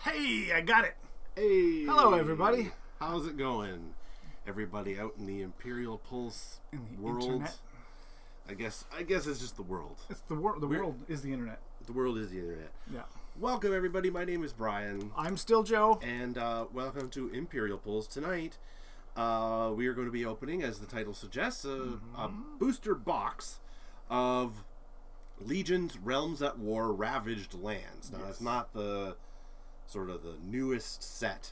Hey, I got it. Hey. Hello, everybody. How's it going? Everybody out in the Imperial Pulls In the world. internet. I guess it's just the world. It's the world. The world is the internet. The world is the internet. Yeah. Welcome, everybody. My name is Brian. I'm still Joe. And welcome to Imperial Pulls. Tonight, we are going to be opening, as the title suggests, a booster box of Legion's Realms at War Ravaged Lands. Now, it's not the sort of the newest set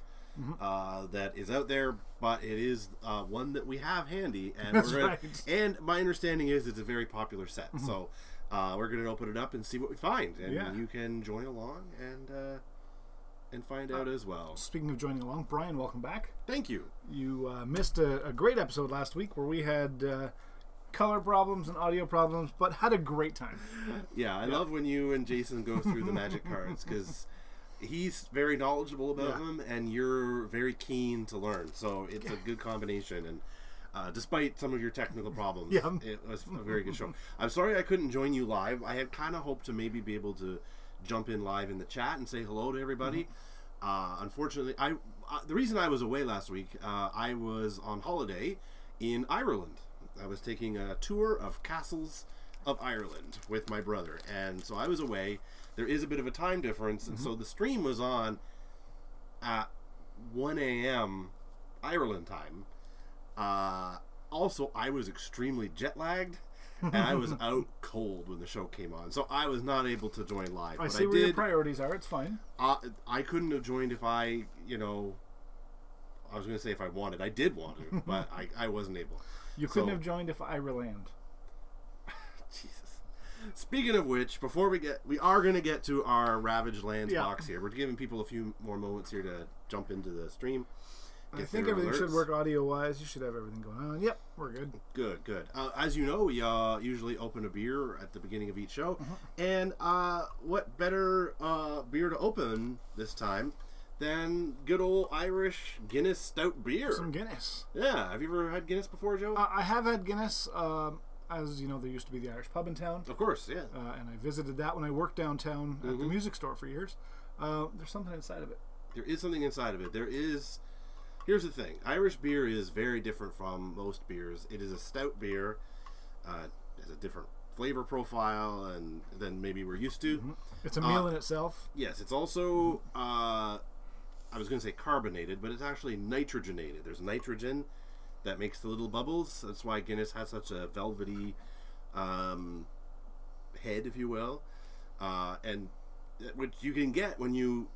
that is out there, but it is one that we have handy. And That's right. And my understanding is it's a very popular set. So we're going to open it up and see what we find. And you can join along and find out as well. Speaking of joining along, Brian, welcome back. Thank you. You missed a great episode last week where we had color problems and audio problems, but had a great time. Yeah, I love when you and Jason go through the magic cards, because he's very knowledgeable about them, and you're very keen to learn. So it's a good combination. And despite some of your technical problems, it was a very good show. I'm sorry I couldn't join you live. I had kind of hoped to maybe be able to jump in live in the chat and say hello to everybody. Unfortunately, the reason I was away last week, I was on holiday in Ireland. I was taking a tour of castles of Ireland with my brother, and so I was away. There is a bit of a time difference, and so the stream was on at 1 a.m. Ireland time. Also, I was extremely jet lagged, and I was out cold when the show came on, so I was not able to join live. I see where your priorities are. It's fine. I couldn't have joined if I was going to say if I wanted. I did want to, but I wasn't able. You couldn't have joined if Ireland. Jesus. Speaking of which, before we are going to get to our Ravaged Lands box here. We're giving people a few more moments here to jump into the stream. I think everything should work audio-wise. You should have everything going on. Yep, we're good. Good. As you know, we usually open a beer at the beginning of each show. And what better beer to open this time than good old Irish Guinness stout beer? Some Guinness. Yeah. Have you ever had Guinness before, Joe? I have had Guinness. As you know, there used to be the Irish pub in town. Of course, yeah. And I visited that when I worked downtown at the music store for years. There's something inside of it. There is something inside of it. Here's the thing. Irish beer is very different from most beers. It is a stout beer. Has a different flavor profile than maybe we're used to. It's a meal in itself. Yes, it's also, I was going to say carbonated, but it's actually nitrogenated. There's nitrogen that makes the little bubbles. That's why Guinness has such a velvety head, if you will. And which you can get when you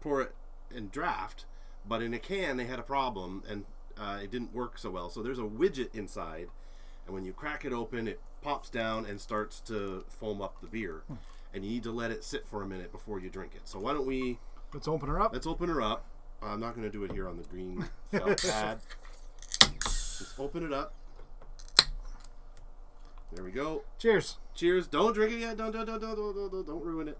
pour it in draft. But in a can, they had a problem, and it didn't work so well. So there's a widget inside, and when you crack it open, it pops down and starts to foam up the beer. And you need to let it sit for a minute before you drink it. So why don't we... Let's open her up. Let's open her up. I'm not going to do it here on the green felt pad. Just open it up. There we go. Cheers. Cheers. Don't drink it yet. Don't ruin it.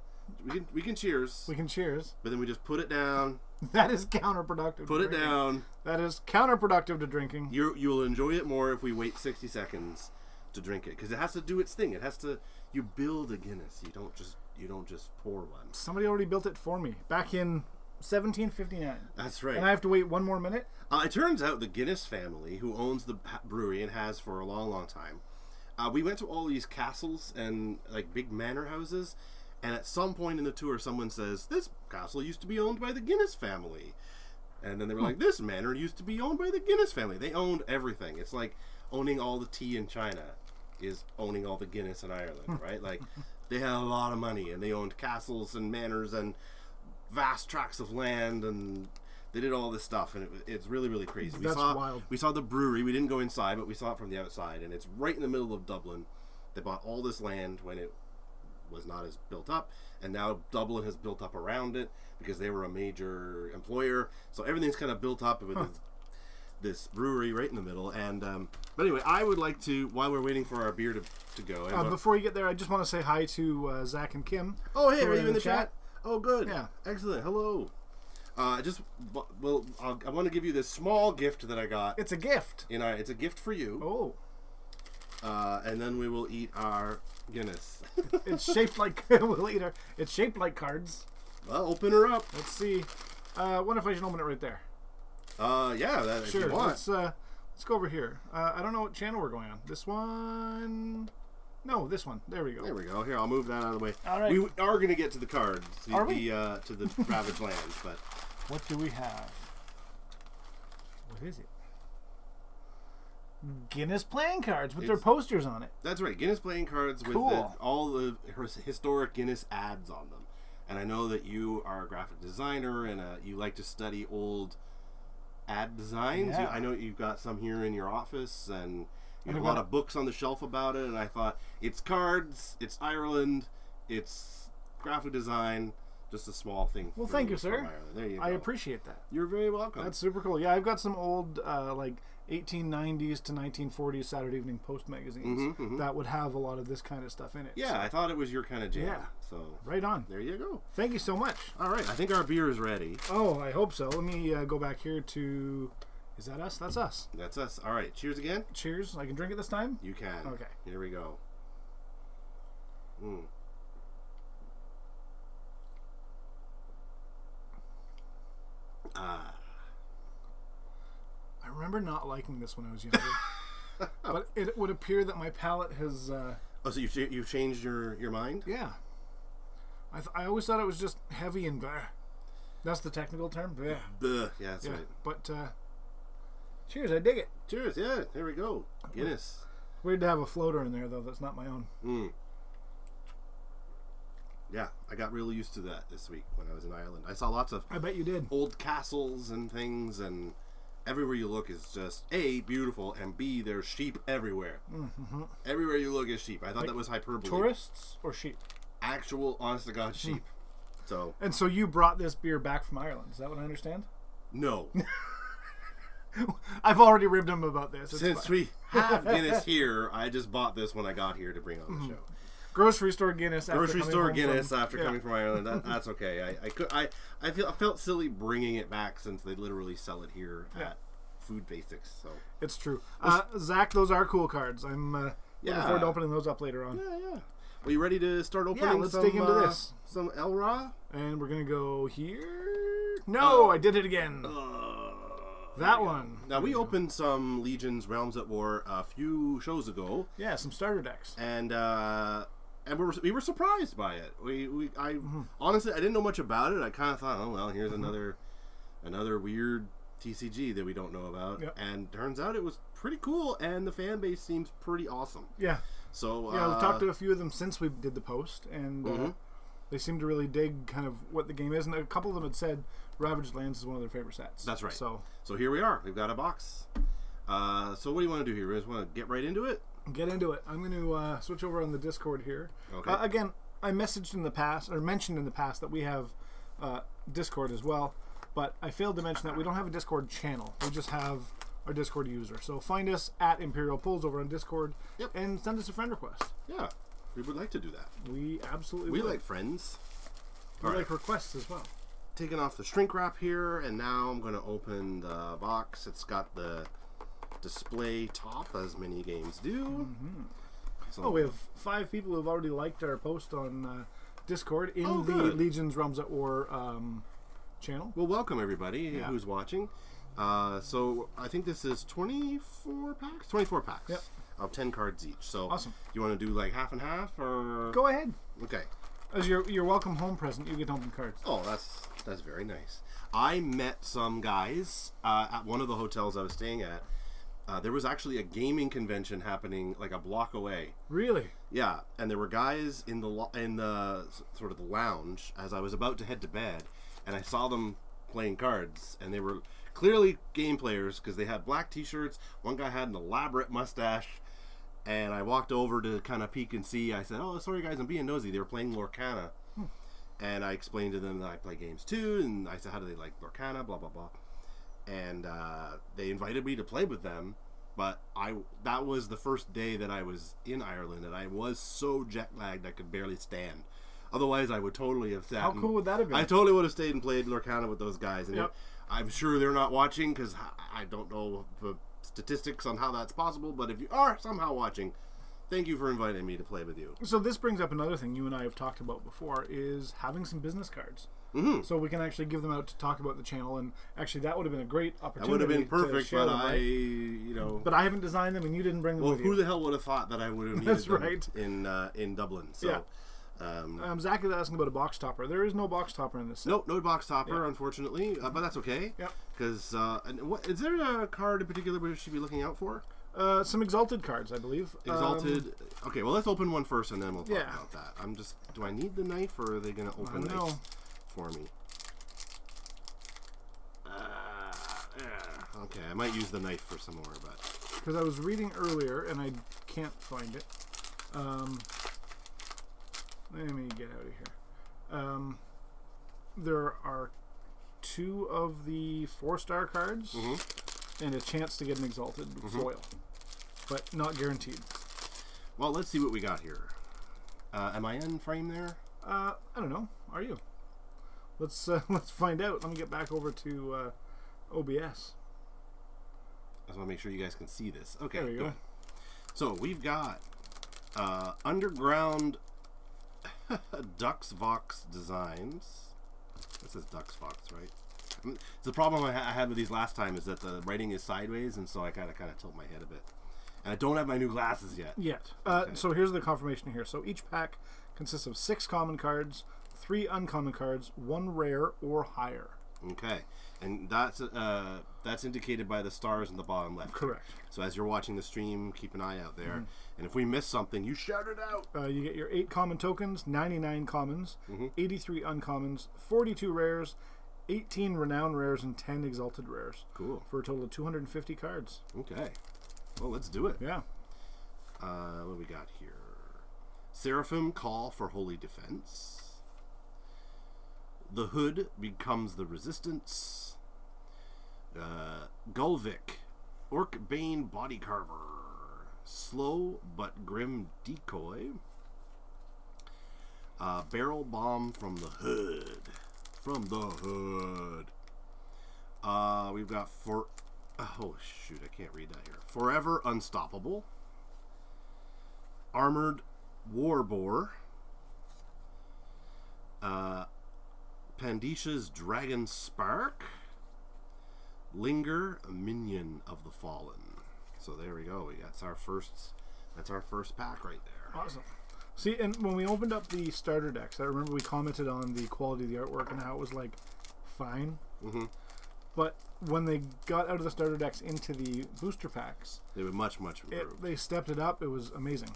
We can cheers. We can cheers. But then we just put it down. That is counterproductive. Put it down. That is counterproductive to drinking. You'll enjoy it more if we wait 60 seconds to drink it, because it has to do its thing. It has to. You build a Guinness. You don't just pour one. Somebody already built it for me back in 1759. That's right. And I have to wait one more minute. It turns out the Guinness family, who owns the brewery and has for a long time, we went to all these castles and like big manor houses. And at some point in the tour, someone says, this castle used to be owned by the Guinness family. And then they were like, this manor used to be owned by the Guinness family. They owned everything. It's like owning all the tea in China is owning all the Guinness in Ireland, right? Like, they had a lot of money, and they owned castles and manors and vast tracts of land, and they did all this stuff, and it's really, really crazy. That's wild. We saw the brewery. We didn't go inside, but we saw it from the outside, and it's right in the middle of Dublin. They bought all this land when it was not as built up, and now Dublin has built up around it because they were a major employer, so everything's kind of built up with this brewery right in the middle. And but anyway, I would like to, while we're waiting for our beer to go, before you get there, I just want to say hi to Zach and Kim. Oh, hey, are you in the chat? Oh, good. Yeah, excellent. Hello. I want to give you this small gift that I got. It's a gift. It's a gift for you. Oh. And then we will eat our Guinness. It's shaped like we'll eat our. It's shaped like cards. Well, open her up. Let's see. What if I should open it right there? Yeah, that, Sure. if you want. Let's go over here. I don't know what channel we're going on. This one? No, this one. There we go. There we go. Here, I'll move that out of the way. All right. We are going to get to the cards. Are we? To the Ravaged Lands, but... What do we have? What is it? Guinness playing cards with their posters on it. That's right. Guinness playing cards with all the historic Guinness ads on them. And I know that you are a graphic designer and you like to study old ad designs. Yeah. I know you've got some here in your office, and you have a lot of books on the shelf about it. And I thought, it's cards, it's Ireland, it's graphic design, just a small thing. Well, thank you, sir. There you go. I appreciate that. You're very welcome. That's super cool. Yeah, I've got some old, like 1890s to 1940s Saturday Evening Post magazines that would have a lot of this kind of stuff in it. Yeah, so. I thought it was your kind of jam. Yeah. So right on. there you go. Thank you so much. All right, I think our beer is ready. Oh, I hope so. Let me go back here to... Is that us? That's us. That's us. All right, cheers again. Cheers. I can drink it this time? You can. Okay. Here we go. I remember not liking this when I was younger. But it would appear that my palate has... Oh, so you've changed your mind? Yeah. I always thought it was just heavy and... That's the technical term? Yeah, that's right. But, cheers, I dig it. Cheers, yeah, there we go. Guinness. Weird to have a floater in there, though. That's not my own. Yeah, I got really used to that this week when I was in Ireland. I saw lots of... I bet you did. ...old castles and things, and everywhere you look is just, A, beautiful, and B, there's sheep everywhere. Everywhere you look is sheep. I thought that was hyperbole. Tourists or sheep? Actual, honest-to-God sheep. So. And so you brought this beer back from Ireland. Is that what I understand? No. I've already ribbed him about this. Since we have Guinness here, I just bought this when I got here to bring on the show. Grocery store Guinness. After coming from Ireland. That's okay. I felt silly bringing it back since they literally sell it here at Food Basics. So it's true. Zach, those are cool cards. I'm looking forward to opening those up later on. Yeah. Are you ready to start opening? Yeah, let's dig into this. Some Elra. And we're gonna go here. No, I did it again. That one. Now we opened some Legion's Realms at War a few shows ago. Yeah, some starter decks. And we were surprised by it. Honestly, I didn't know much about it. I kind of thought, oh well, here's another weird TCG that we don't know about. Yep. And turns out it was pretty cool, and the fan base seems pretty awesome. Yeah. So we've talked to a few of them since we did the post, and they seem to really dig kind of what the game is. And a couple of them had said Ravaged Lands is one of their favorite sets. That's right. So here we are. We've got a box. So what do you want to do here? We just want to get right into it? Get into it. I'm going to switch over on the Discord here. Okay. Again, I mentioned in the past that we have Discord as well, but I failed to mention that we don't have a Discord channel. We just have our Discord user. So find us at Imperial Pulls over on Discord and send us a friend request. Yeah, we would like to do that. We absolutely would. We like friends. We like requests as well. Taking off the shrink wrap here, and now I'm going to open the box. It's got the display top, as many games do. So, we have 5 people who have already liked our post on Discord in the Legion's Realms at War channel. Well, welcome everybody who's watching. So I think this is 24 packs? 24 packs of 10 cards each. So awesome. You want to do like half and half, or go ahead? Okay. As your welcome home present, you get to open cards. Oh, that's very nice. I met some guys at one of the hotels I was staying at. There was actually a gaming convention happening like a block away. Really? Yeah, and there were guys in the sort of the lounge as I was about to head to bed, and I saw them playing cards, and they were clearly game players because they had black t-shirts. One guy had an elaborate mustache, and I walked over to kind of peek and see. I said, "Oh, sorry guys, I'm being nosy." They were playing Lorcana, and I explained to them that I play games too, and I said, "How do they like Lorcana?" Blah blah blah. And they invited me to play with them, but that was the first day that I was in Ireland, and I was so jet lagged I could barely stand. Otherwise, I would totally have sat. How cool would that have been? I totally would have stayed and played Lorcana with those guys, and I'm sure they're not watching because I don't know the statistics on how that's possible. But if you are somehow watching, thank you for inviting me to play with you. So this brings up another thing you and I have talked about before, is having some business cards. Mm-hmm. So we can actually give them out to talk about the channel, and actually that would have been a great opportunity. That would have been perfect, to share but them, right? you know. But I haven't designed them, and you didn't bring them Well, with who you. the hell would have thought that I would have needed That's them right. in Dublin? So, yeah. Zach is asking about a box topper. There is no box topper in this set. Nope, no box topper, unfortunately, but that's okay. Yep. Because what is there a card in particular we should be looking out for? Some Exalted cards, I believe. Exalted. Okay, well, let's open one first, and then we'll talk Yeah. about that. I'm just. Do I need the knife, or are they going to open I don't knife know. for me? Okay, I might use the knife for some more, but Because I was reading earlier, and I can't find it. Let me get out of here. There are 2 of the 4-star cards, and a chance to get an Exalted foil, but not guaranteed. well, let's see what we got here. Am I in frame there? I don't know. Are you? Let's find out. Let me get back over to OBS. I just want to make sure you guys can see this. Okay, There we good. go. So we've got Underground Dux Vox Designs. That says Dux Vox, right? The problem I had with these last time is that the writing is sideways, and so I kind of tilt my head a bit. And I don't have my new glasses yet. Okay. So here's the confirmation here. So each pack consists of 6 common cards, 3 uncommon cards, 1 rare or higher. Okay, and that's indicated by the stars in the bottom left. Correct. So as you're watching the stream, keep an eye out there. And if we miss something, you shout it out. You get your 8 common tokens, 99 commons, 83 uncommons, 42 rares, 18 renown rares, and 10 exalted rares. Cool. For a total of 250 cards. Okay. Well, let's do it. Yeah. What we got here? Seraphim Call for Holy Defense. The Hood becomes the Resistance. Gulvik, Orc Bane Body Carver. Slow but Grim Decoy. Barrel Bomb from the Hood. From the Hood. We've got oh shoot, I can't read that here. Forever Unstoppable. Armored Warboar. Pandisha's Dragon Spark. Linger, a Minion of the Fallen. So there we go. That's our first pack right there. Awesome. See, and when we opened up the starter decks, I remember we commented on the quality of the artwork and how it was like fine. But when they got out of the starter decks into the booster packs, They were much improved. they stepped it up. It was amazing.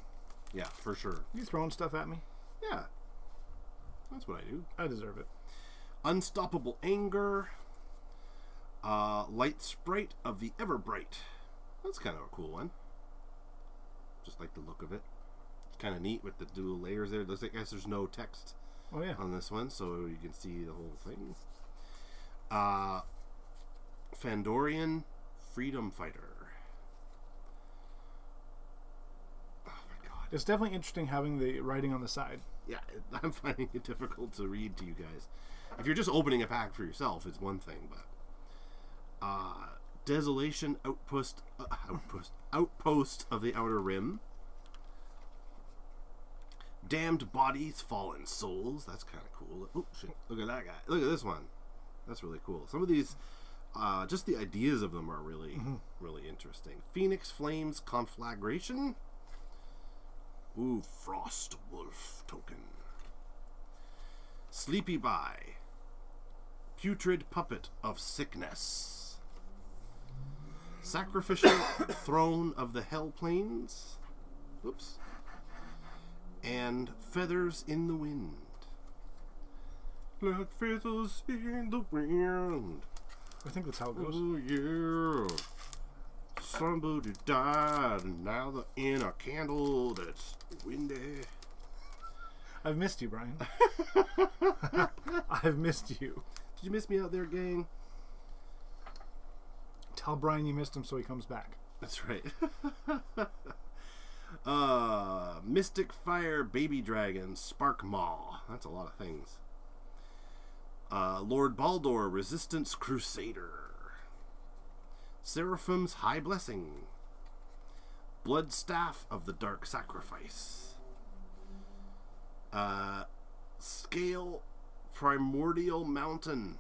Yeah, for sure. You throwing stuff at me? Yeah. That's what I do. I deserve it. Unstoppable Anger. Light Sprite of the Everbright. That's kind of a cool one. Just like the look of it. It's kind of neat with the dual layers there. I guess there's no text Oh yeah. on this one, so you can see the whole thing. Fandorian Freedom Fighter. Oh my god. It's definitely interesting having the writing on the side. Yeah, I'm finding it difficult to read to you guys. If you're just opening a pack for yourself, it's one thing, but Desolation Outpost of the Outer Rim. Damned Bodies, Fallen Souls. That's kind of cool. Oh shit! Look at that guy. Look at this one. That's really cool. Some of these, just the ideas of them are really, really interesting. Phoenix Flames Conflagration. Ooh, Frost Wolf token. Sleepy By. Putrid Puppet of Sickness. Sacrificial Throne of the Hell Plains. Oops. And Feathers in the Wind. Like feathers in the wind. I think that's how it goes. Oh yeah. Somebody died and now they're in a candle that's windy. I've missed you, Brian. I've missed you. Did you miss me out there, gang? Tell Brian you missed him so he comes back. That's right. Mystic Fire Baby Dragon Spark Maw. That's a lot of things. Lord Baldur Resistance Crusader. Seraphim's High Blessing. Blood Staff of the Dark Sacrifice. Scale Primordial Mountain.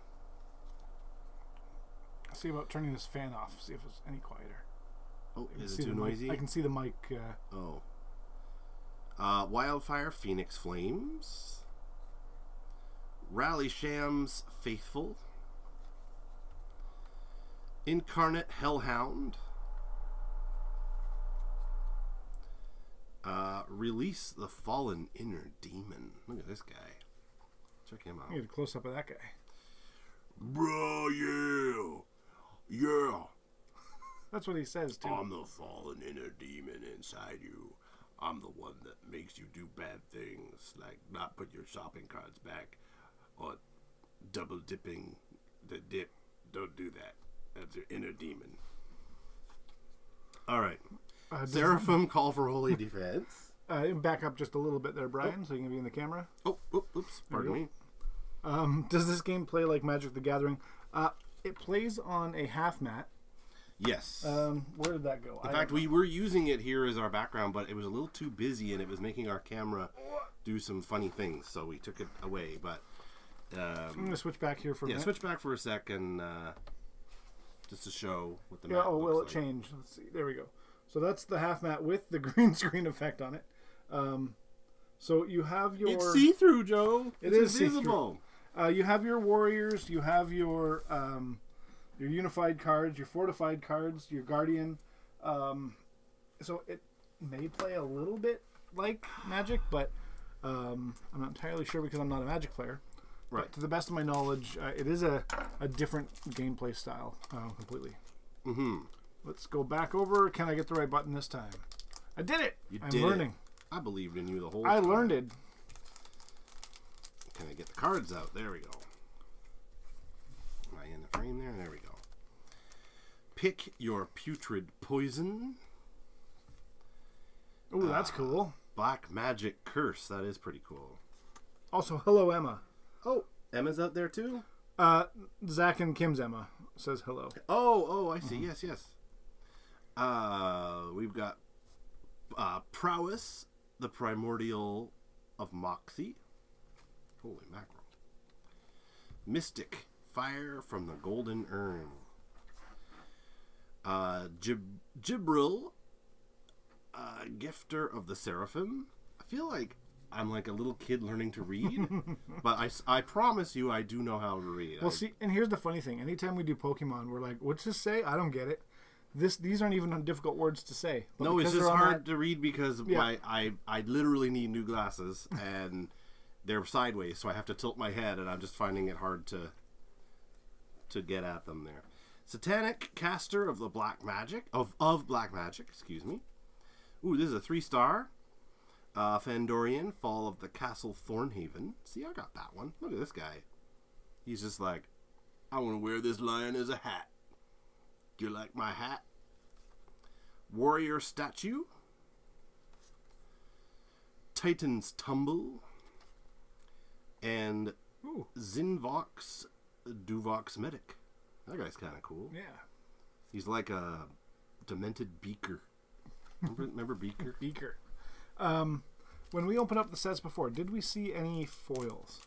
I'll see about turning this fan off, see if it's any quieter. Oh, is it too noisy? I can see the mic. Wildfire Phoenix Flames. Rally Shams Faithful. Incarnate Hellhound. Release the Fallen Inner Demon. Look at this guy. Check him out. Get a close up of that guy. Bro, yeah. Yeah. That's what he says, too. I'm the fallen inner demon inside you. I'm the one that makes you do bad things, like not put your shopping carts back or double dipping the dip. Don't do that. That's your inner demon. All right. Seraphim, Call for Holy Defense. Back up just a little bit there, Brian, so you can be in the camera. Oops. Pardon me. Does this game play like Magic the Gathering? It plays on a half mat. Yes. Where did that go? In fact, we were using it here as our background, but it was a little too busy and it was making our camera do some funny things, so we took it away. But I'm going to switch back here for a minute. Switch back for a second, just to show what the map map looks will it like. change? Let's see. There we go. So that's the half mat with the green screen effect on it. So you have your... It's see-through, Joe. It's invisible. You have your warriors. You have your unified cards, your fortified cards, your guardian. So it may play a little bit like Magic, but I'm not entirely sure because I'm not a Magic player. Right. But to the best of my knowledge, it is a different gameplay style completely. Mm-hmm. Let's go back over. Can I get the right button this time? I did it. I'm learning. I believed in you the whole time. I learned it. Can I get the cards out? There we go. Am I in the frame there? There we go. Pick your putrid poison. Ooh, that's cool. Black Magic Curse. That is pretty cool. Also, hello, Emma. Oh, Emma's out there too? Zach and Kim's Emma says hello. Oh, I see. Yes. We've got Prowess, the Primordial of Moxie. Holy mackerel. Mystic, Fire from the Golden Urn. Gibril, Gifter of the Seraphim. I feel like I'm like a little kid learning to read, but I promise you I do know how to read. Well, see, and here's the funny thing. Anytime we do Pokemon, we're like, what's this say? I don't get it. These aren't even difficult words to say. But no, it's just hard to read because I literally need new glasses, and they're sideways, so I have to tilt my head, and I'm just finding it hard to get at them there. Satanic Caster of the Black Magic, of Black Magic, excuse me. Ooh, this is a 3-star. Fandorian, Fall of the Castle Thornhaven. See, I got that one. Look at this guy. He's just like, I want to wear this lion as a hat. Do you like my hat? Warrior Statue. Titan's Tumble. And Zinvox Duvox Medic. That guy's kind of cool. Yeah. He's like a demented Beaker. Remember Beaker? Beaker. When we opened up the sets before, did we see any foils?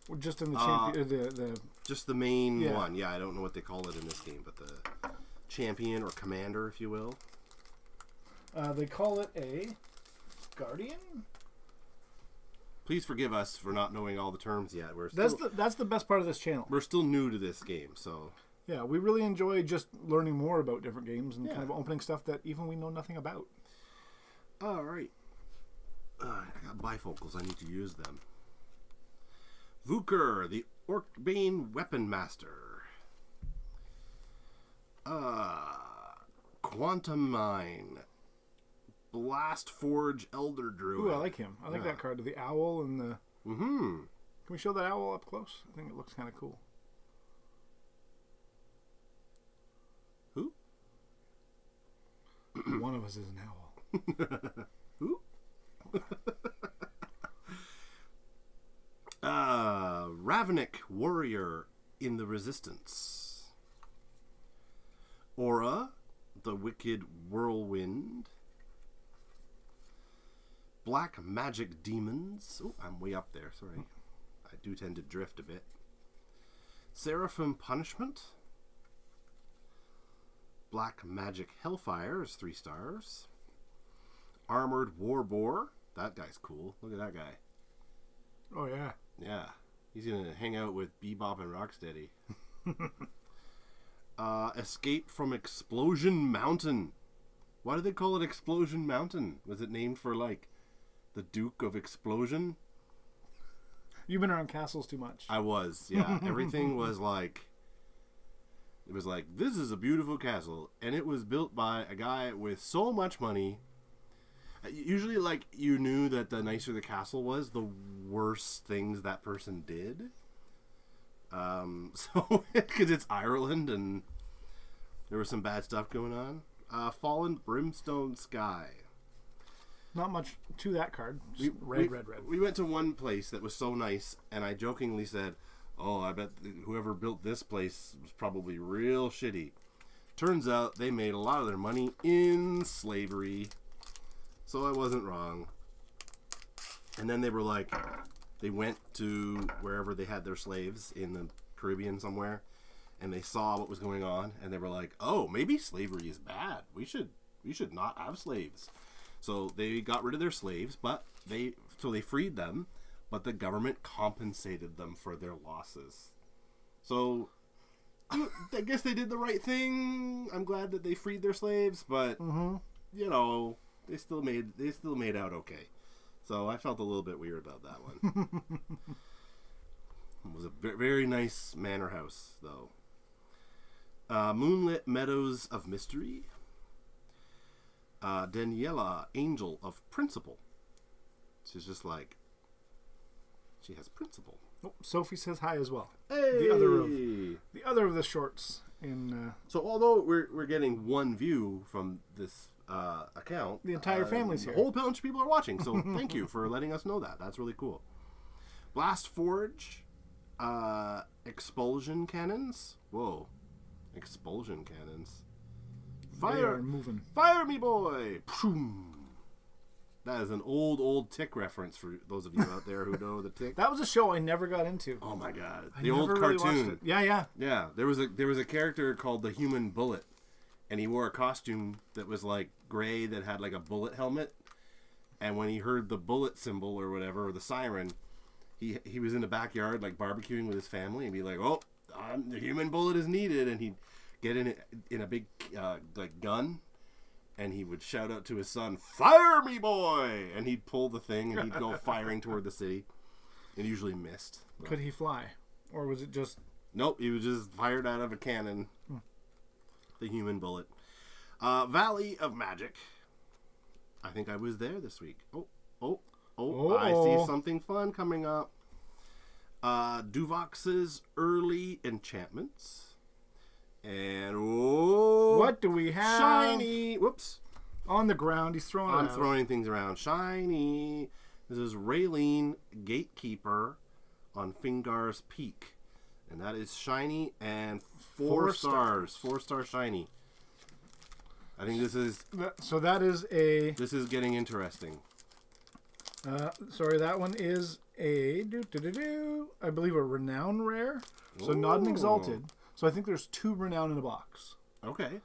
Or just in the champion, just the main one. Yeah, I don't know what they call it in this game, but the champion or commander, if you will. They call it a guardian. Please forgive us for not knowing all the terms yet. That's the best part of this channel. We're still new to this game, so yeah, we really enjoy just learning more about different games and kind of opening stuff that even we know nothing about. All right. I got bifocals. I need to use them. Vuker, the Orcbane Weapon Master. Quantum Mine. Blast Forge Elder Druid. Ooh, I like him. I like that card. The owl and the... Mm-hmm. Can we show that owl up close? I think it looks kind of cool. Who? One of us is an owl. Who? Ravnik, Warrior in the Resistance. Aura, the Wicked Whirlwind. Black Magic Demons. Oh, I'm way up there. Sorry. I do tend to drift a bit. Seraphim Punishment. Black Magic Hellfire is 3 stars. Armored War Boar. That guy's cool. Look at that guy. Oh, yeah. Yeah. He's going to hang out with Bebop and Rocksteady. Escape from Explosion Mountain. Why do they call it Explosion Mountain? Was it named for, like, the Duke of Explosion? You've been around castles too much. I was, yeah. Everything was like... It was like, this is a beautiful castle. And it was built by a guy with so much money. Usually, like, you knew that the nicer the castle was, the worse things that person did. So, because it's Ireland and there was some bad stuff going on. Fallen Brimstone Sky. Not much to that card. Just red. We went to one place that was so nice, and I jokingly said, oh, I bet whoever built this place was probably real shitty. Turns out they made a lot of their money in slavery. So I wasn't wrong. And then they were like, they went to wherever they had their slaves in the Caribbean somewhere, and they saw what was going on, and they were like, oh, maybe slavery is bad. We should not have slaves. So they got rid of their slaves, but they freed them, but the government compensated them for their losses. So I guess they did the right thing. I'm glad that they freed their slaves, but you know, they still made out okay. So I felt a little bit weird about that one. It was a very nice manor house, though. Moonlit Meadows of Mystery. Daniela, Angel of Principle. She's just like, she has principle. Oh, Sophie says hi as well. Hey! The other of the shorts in. So although we're getting one view from this account, the entire family's here. A whole bunch of people are watching. So thank you for letting us know that. That's really cool. Blast Forge, Expulsion Cannons. Whoa, Expulsion Cannons. Fire, moving. Fire me, boy! That is an old Tick reference for those of you out there who know the Tick. That was a show I never got into. Oh my god, I the old really cartoon. Yeah. Yeah, there was a character called the Human Bullet, and he wore a costume that was like gray that had like a bullet helmet. And when he heard the bullet symbol or whatever, or the siren, he was in the backyard like barbecuing with his family and be like, "Oh, the human bullet is needed," and he'd get in a big like gun, and he would shout out to his son, "Fire me, boy!" And he'd pull the thing and he'd go firing toward the city. It usually missed. But... Could he fly, or was it just? Nope, he was just fired out of a cannon. The Human Bullet. Valley of Magic. I think I was there this week. Oh! I see something fun coming up. Duvox's Early Enchantments. And what do we have? Shiny. Whoops. On the ground. He's throwing. I'm throwing things around. Shiny. This is Raylene, Gatekeeper on Fingar's Peak, and that is shiny and 4 stars. 4-star shiny. I think this is. So that is a. This is getting interesting. Sorry, that one is a I believe a Renown rare. So not an Exalted. So I think there's 2 Renown in a box. Okay.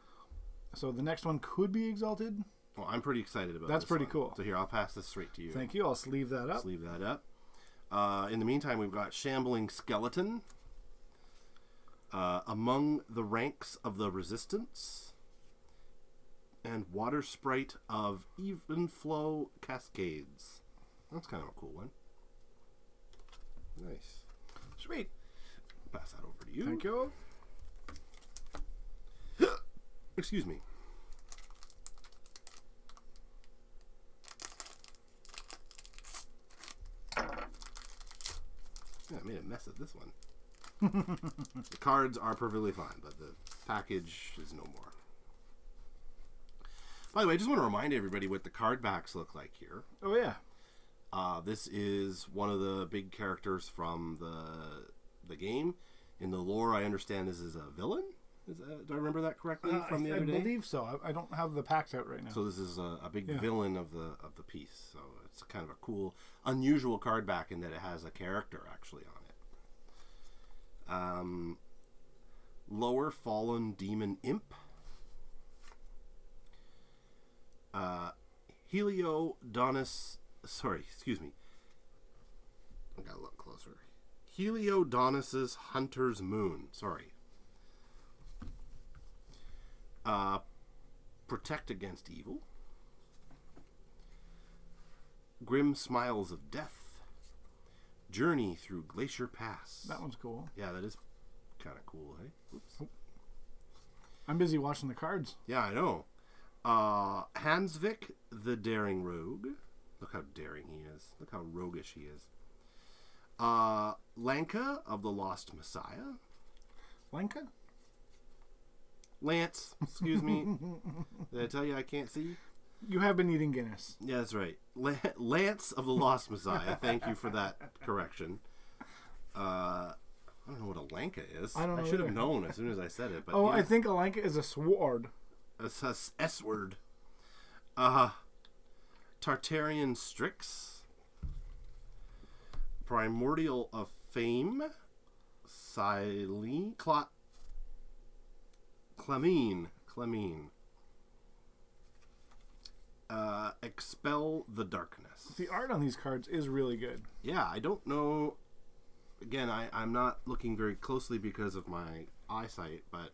So the next one could be Exalted. Well, I'm pretty excited about That's this pretty one. cool. So here, I'll pass this straight to you. Thank you. I'll sleeve that up. Sleeve that up. In the meantime, we've got Shambling Skeleton. Among the Ranks of the Resistance. And Water Sprite of Even Flow Cascades. That's kind of a cool one. Nice. Sweet. Pass that over to you. Thank you. Excuse me. Yeah, I made a mess of this one. The cards are perfectly fine, but the package is no more. By the way, I just want to remind everybody what the card backs look like here. Oh, yeah. This is one of the big characters from the game. In the lore, I understand this is a villain. Do I remember that correctly from the other day? I believe so. I don't have the packs out right now. So this is a big villain of the piece. So it's kind of a cool, unusual card back in that it has a character actually on it. Lower Fallen Demon Imp. I gotta look closer. Heliodonis's Hunter's Moon. Sorry. Protect Against Evil. Grim Smiles of Death. Journey Through Glacier Pass. That one's cool. Yeah, that is kind of cool, hey? Oops. I'm busy watching the cards. Yeah, I know. Hansvik, the Daring Rogue. Look how daring he is. Look how roguish he is. Lanka of the Lost Messiah. Lanka? Lance, excuse me. Did I tell you I can't see? You have been eating Guinness. Yeah, that's right. Lance of the Lost Messiah. Thank you for that correction. I don't know what a Lanka is. I don't know. I should have known as soon as I said it. But I think a Lanka is a sword. It's a S-word. Tartarian Strix. Primordial of Fame. Clemene. Expel the Darkness. The art on these cards is really good. Yeah, I don't know. Again, I'm not looking very closely because of my eyesight, but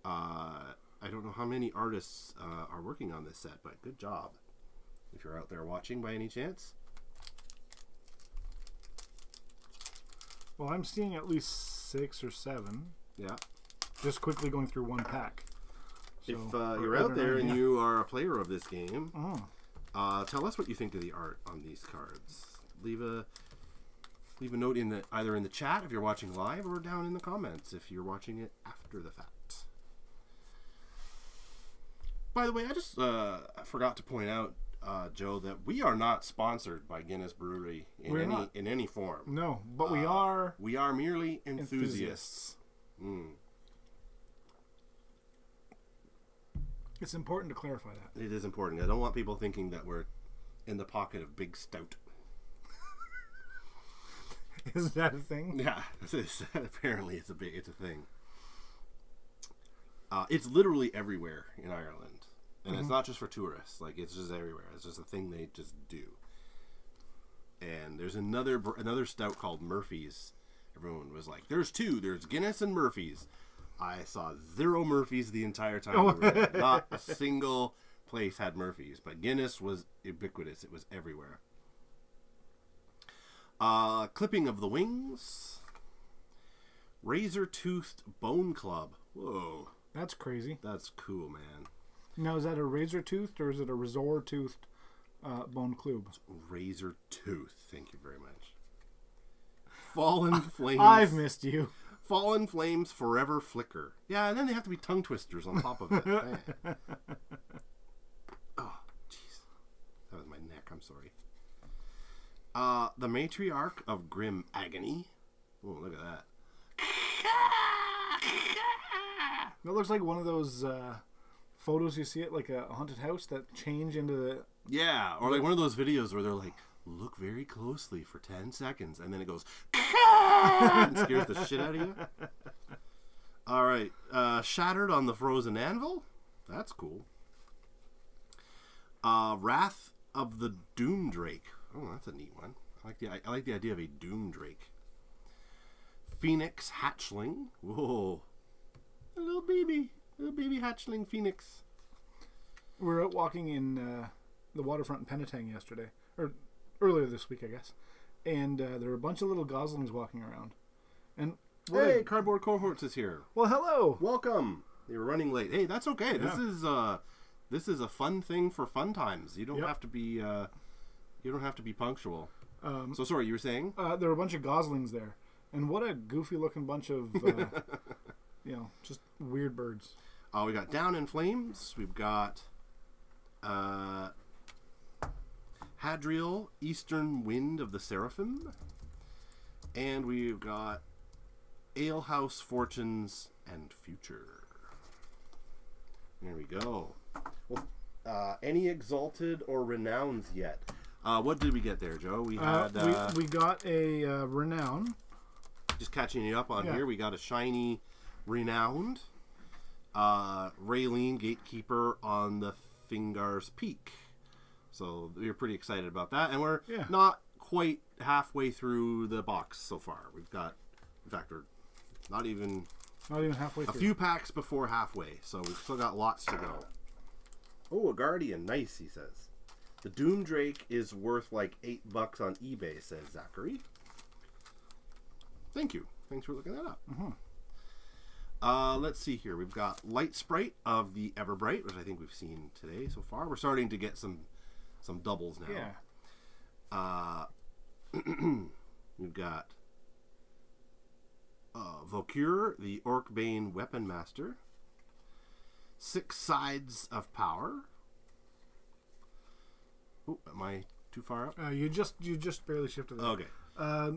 I don't know how many artists are working on this set, but good job. If you're out there watching by any chance. Well, I'm seeing at least 6 or 7. Yeah. Just quickly going through one pack. So, if you're out there and you are a player of this game, tell us what you think of the art on these cards. Leave a note either in the chat if you're watching live or down in the comments if you're watching it after the fact. By the way, I just forgot to point out, Joe, that we are not sponsored by Guinness Brewery in any form. No, but we are. We are merely enthusiasts. It's important to clarify that. It is important. I don't want people thinking that we're in the pocket of Big Stout. Is that a thing? Yeah, apparently it's a thing. It's literally everywhere in Ireland, and it's not just for tourists. Like, it's just everywhere. It's just a thing they just do. And there's another stout called Murphy's. Everyone was like, "There's two. There's Guinness and Murphy's." I saw 0 Murphy's the entire time we were there. Not a single place had Murphy's, but Guinness was ubiquitous. It was everywhere. Clipping of the Wings. Razor-toothed Bone Club. Whoa. That's crazy. That's cool, man. Now, is that a razor-toothed or is it a resort-toothed bone club? Razor tooth. Thank you very much. Fallen Flames. I've missed you. Fallen Flames Forever Flicker. Yeah, and then they have to be tongue twisters on top of it. Man. Oh, jeez. That was my neck. I'm sorry. The Matriarch of Grim Agony. Oh, look at that. That looks like one of those photos you see at like a haunted house that change into the... Yeah, or like one of those videos where they're like, look very closely for 10 seconds, and then it goes and scares the shit out of you. All right, Shattered on the Frozen Anvil. That's cool. Wrath of the Doom Drake. Oh, that's a neat one. I like the idea of a Doom Drake. Phoenix Hatchling. Whoa, a little baby hatchling phoenix. We were out walking in the waterfront in Penetang yesterday, or earlier this week, I guess. And there were a bunch of little goslings walking around. And hey, Cardboard Cohorts is here. Well, hello. Welcome. You were running late. Hey, that's okay. Yeah. This is a fun thing for fun times. You don't have to be punctual. So sorry, you were saying? There were a bunch of goslings there, and what a goofy looking bunch of just weird birds. We got Down in Flames. We've got Hadriel, Eastern Wind of the Seraphim. And we've got Alehouse Fortunes and Future. There we go. Well, any Exalted or Renowns yet? What did we get there, Joe? We had we got a Renown. Just catching you up on here. We got a shiny Renowned. Raylene, Gatekeeper on the Fingar's Peak. So we're pretty excited about that. And we're not quite halfway through the box so far. We've got, in fact, we're not even halfway through. A few packs before halfway. So we've still got lots to go. Oh, a Guardian. Nice, he says. The Doom Drake is worth like $8 on eBay, says Zachary. Thank you. Thanks for looking that up. Let's see here. We've got Light Sprite of the Everbright, which I think we've seen today so far. We're starting to get some doubles now. Yeah. We've got Vokure, the Orcbane Weapon Master. 6 Sides of Power. Oh, am I too far up? You just barely shifted that. Okay.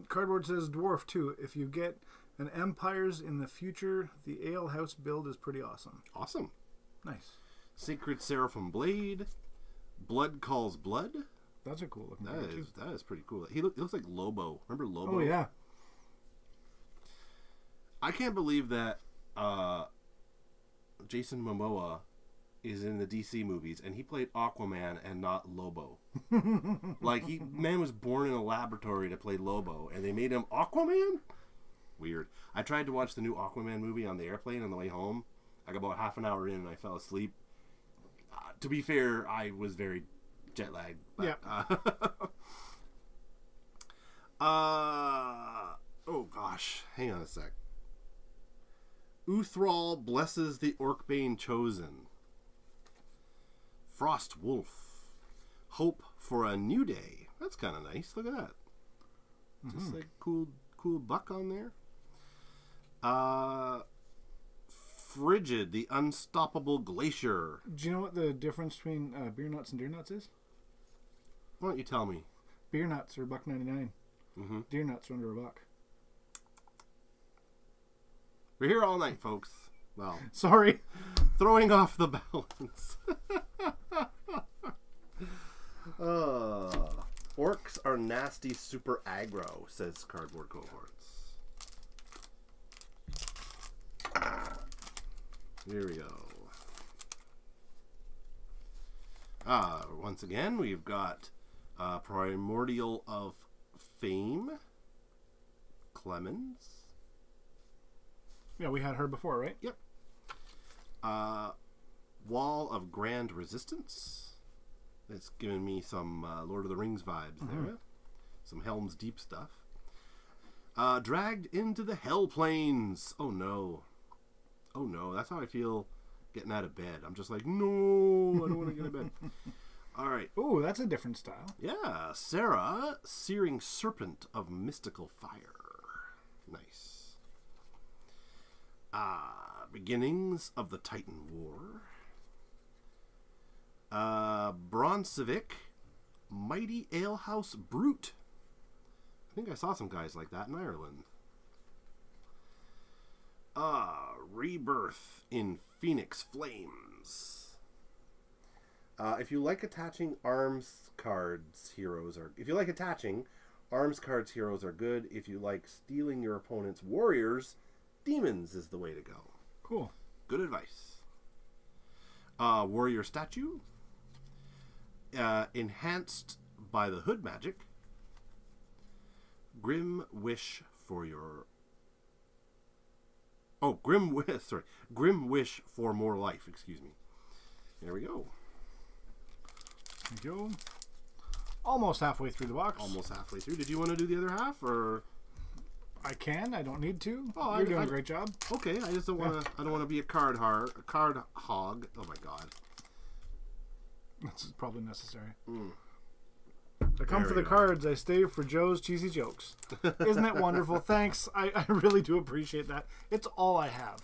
Cardboard says Dwarf 2. If you get an Empires in the future, the Ale House build is pretty awesome. Awesome. Nice. Sacred Seraphim Blade. Blood Calls Blood. That's a cool looking card too. That is pretty cool. He looks like Lobo. Remember Lobo? Oh, yeah. I can't believe that Jason Momoa is in the DC movies and he played Aquaman and not Lobo. Like, man was born in a laboratory to play Lobo and they made him Aquaman? Weird. I tried to watch the new Aquaman movie on the airplane on the way home. I got about half an hour in and I fell asleep. To be fair, I was very jet lagged. But, yeah. Oh gosh, hang on a sec. Uthral blesses the Orcbane Chosen. Frost Wolf. Hope for a New Day. That's kind of nice. Look at that. Just like cool buck on there. Frigid, the Unstoppable Glacier. Do you know what the difference between beer nuts and deer nuts is? Why don't you tell me? Beer nuts are $1.99. Deer nuts are under $1. We're here all night, folks. Well, sorry. Throwing off the balance. Orcs are nasty super aggro, says Cardboard Cohorts. Here we go. Once again, we've got Primordial of Fame. Clemens. Yeah, we had her before, right? Yep. Wall of Grand Resistance. That's giving me some Lord of the Rings vibes there. Some Helm's Deep stuff. Dragged into the Hell Plains. Oh no. Oh no. That's how I feel getting out of bed. I'm just like, no, I don't want to get out of bed. All right. Ooh, that's a different style. Yeah. Sarah, Searing Serpent of Mystical Fire. Nice. Beginnings of the Titan War. Bronzevic, Mighty Alehouse Brute. I think I saw some guys like that in Ireland. Rebirth in Phoenix Flames. If you like attaching arms cards, heroes are... If you like attaching, arms cards, heroes are good. If you like stealing your opponent's warriors, demons is the way to go. Cool. Good advice. Warrior Statue. Enhanced by the Hood Magic. Grim Wish for your... Oh, Grim Wish for more life, excuse me. There we go. There you go. Almost halfway through the box. Almost halfway through. Did you want to do the other half, or... I can. I don't need to. Oh, You're doing a great job. Okay, I just don't want to. I don't want to be a card hog. Oh my god, that's probably necessary. I come for the cards. I stay for Joe's cheesy jokes. Isn't it wonderful? Thanks. I really do appreciate that. It's all I have.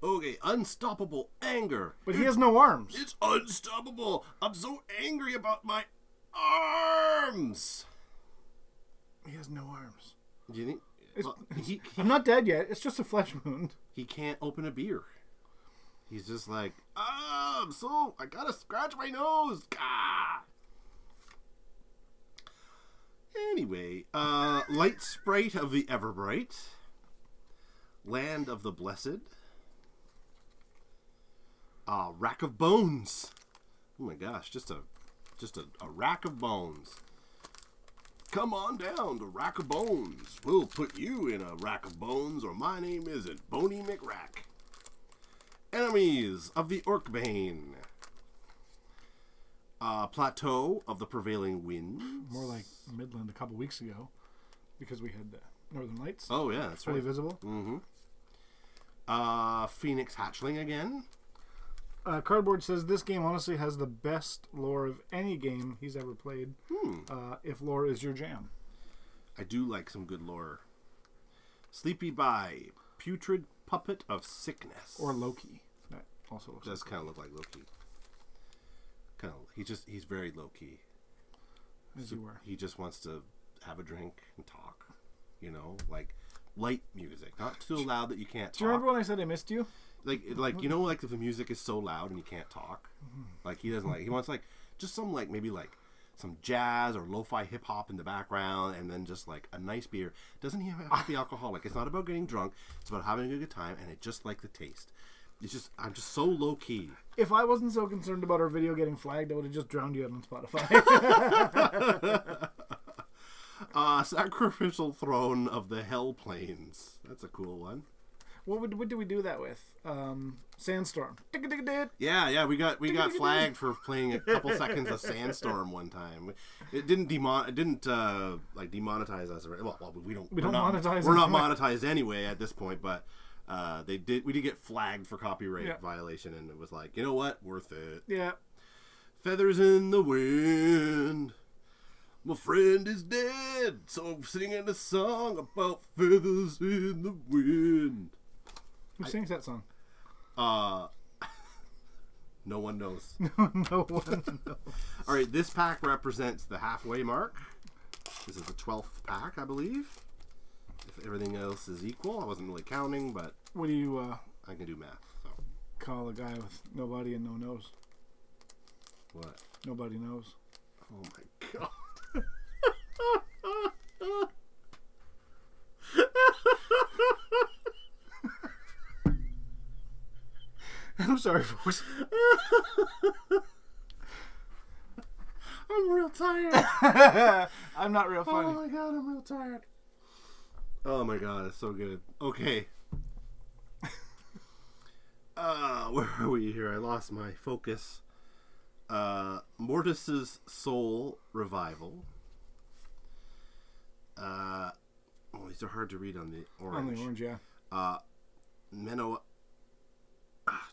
Okay, Unstoppable Anger. But he has no arms. It's unstoppable. I'm so angry about my arms. He has no arms. Do you think? Well, I'm not dead yet. It's just a flesh wound. He can't open a beer. He's just like, I gotta scratch my nose. Ah! Anyway, Light Sprite of the Everbright, Land of the Blessed, Rack of Bones. Oh my gosh, just a rack of bones. Come on down to Rack of Bones. We'll put you in a rack of bones, or my name isn't Boney McRack. Enemies of the Orcbane. Plateau of the Prevailing Winds. More like Midland a couple weeks ago, because we had the Northern Lights. Oh yeah, that's fully right. visible. Mm-hmm. Phoenix Hatchling again. Cardboard says this game honestly has the best lore of any game he's ever played. If lore is your jam. I do like some good lore. Sleepy Bye, Putrid Puppet of Sickness. Or Loki. That also looks does kind of look like Loki. He's very low key. As you were. He just wants to have a drink and talk. You know, like light music, not too loud that you can't talk. Do you remember when I said I missed you? Like you know, like if the music is so loud and you can't talk, like he doesn't like. He wants like just some like maybe like some jazz or lo-fi hip hop in the background, and then just like a nice beer. Doesn't he have to be alcoholic? It's not about getting drunk. It's about having a good time, and it just like the taste. It's just I'm just so low key. If I wasn't so concerned about our video getting flagged, I would have just drowned you out on Spotify. Sacrificial Throne of the Hell Plains. That's a cool one. What did we do that with? Sandstorm. Yeah, we got flagged for playing a couple seconds of Sandstorm one time. It didn't demonetize us. Well, we don't monetize. We're not monetized anyway at this point, but we did get flagged for copyright violation, and it was like, you know what, worth it. Yeah. Feathers in the wind. My friend is dead, so I'm singing a song about feathers in the wind. Who sings that song? No one knows. No one knows. All right, this pack represents the halfway mark. This is the 12th pack, I believe. If everything else is equal, I wasn't really counting, but what do you I can do math. So call a guy with nobody and no nose? What? Nobody knows. Oh my god. I'm sorry, folks. I'm real tired. I'm not real funny. Oh my god, I'm real tired. Oh my god, it's so good. Okay. Where are we here? I lost my focus. Mortis's Soul Revival. These are hard to read on the orange. On the orange, yeah.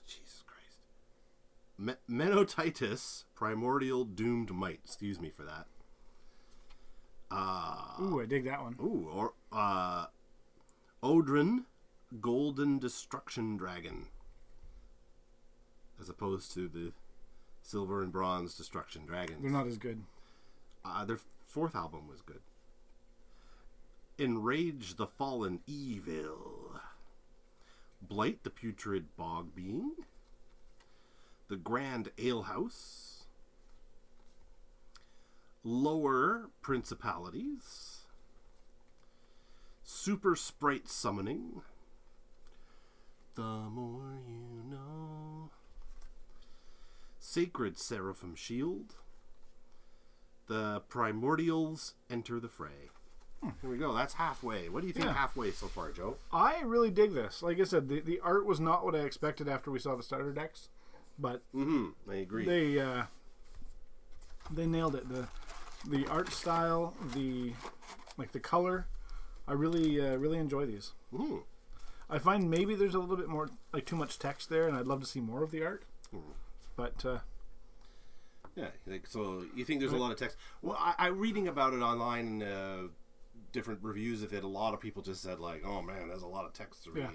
Jesus Christ. Menotitis, Primordial Doomed Might. Excuse me for that. Ooh, I dig that one. Ooh, or Odrin, Golden Destruction Dragon, as opposed to the Silver and Bronze Destruction Dragons. They're not as good. Their fourth album was good. Enrage the Fallen Evil. Blight the Putrid Bog Being. The Grand Alehouse. Lower Principalities. Super Sprite Summoning. The More You Know. Sacred Seraphim Shield. The Primordials Enter the Fray. Here we go. That's halfway. What do you think halfway so far, Joe? I really dig this. Like I said, the art was not what I expected after we saw the starter decks, but I agree. They nailed it. The art style, the color. I really enjoy these. Mm. I find maybe there's a little bit more too much text there, and I'd love to see more of the art. But yeah, so you think there's a lot of text? Well, I reading about it online. Different reviews of it, a lot of people just said like, oh man, there's a lot of text to read.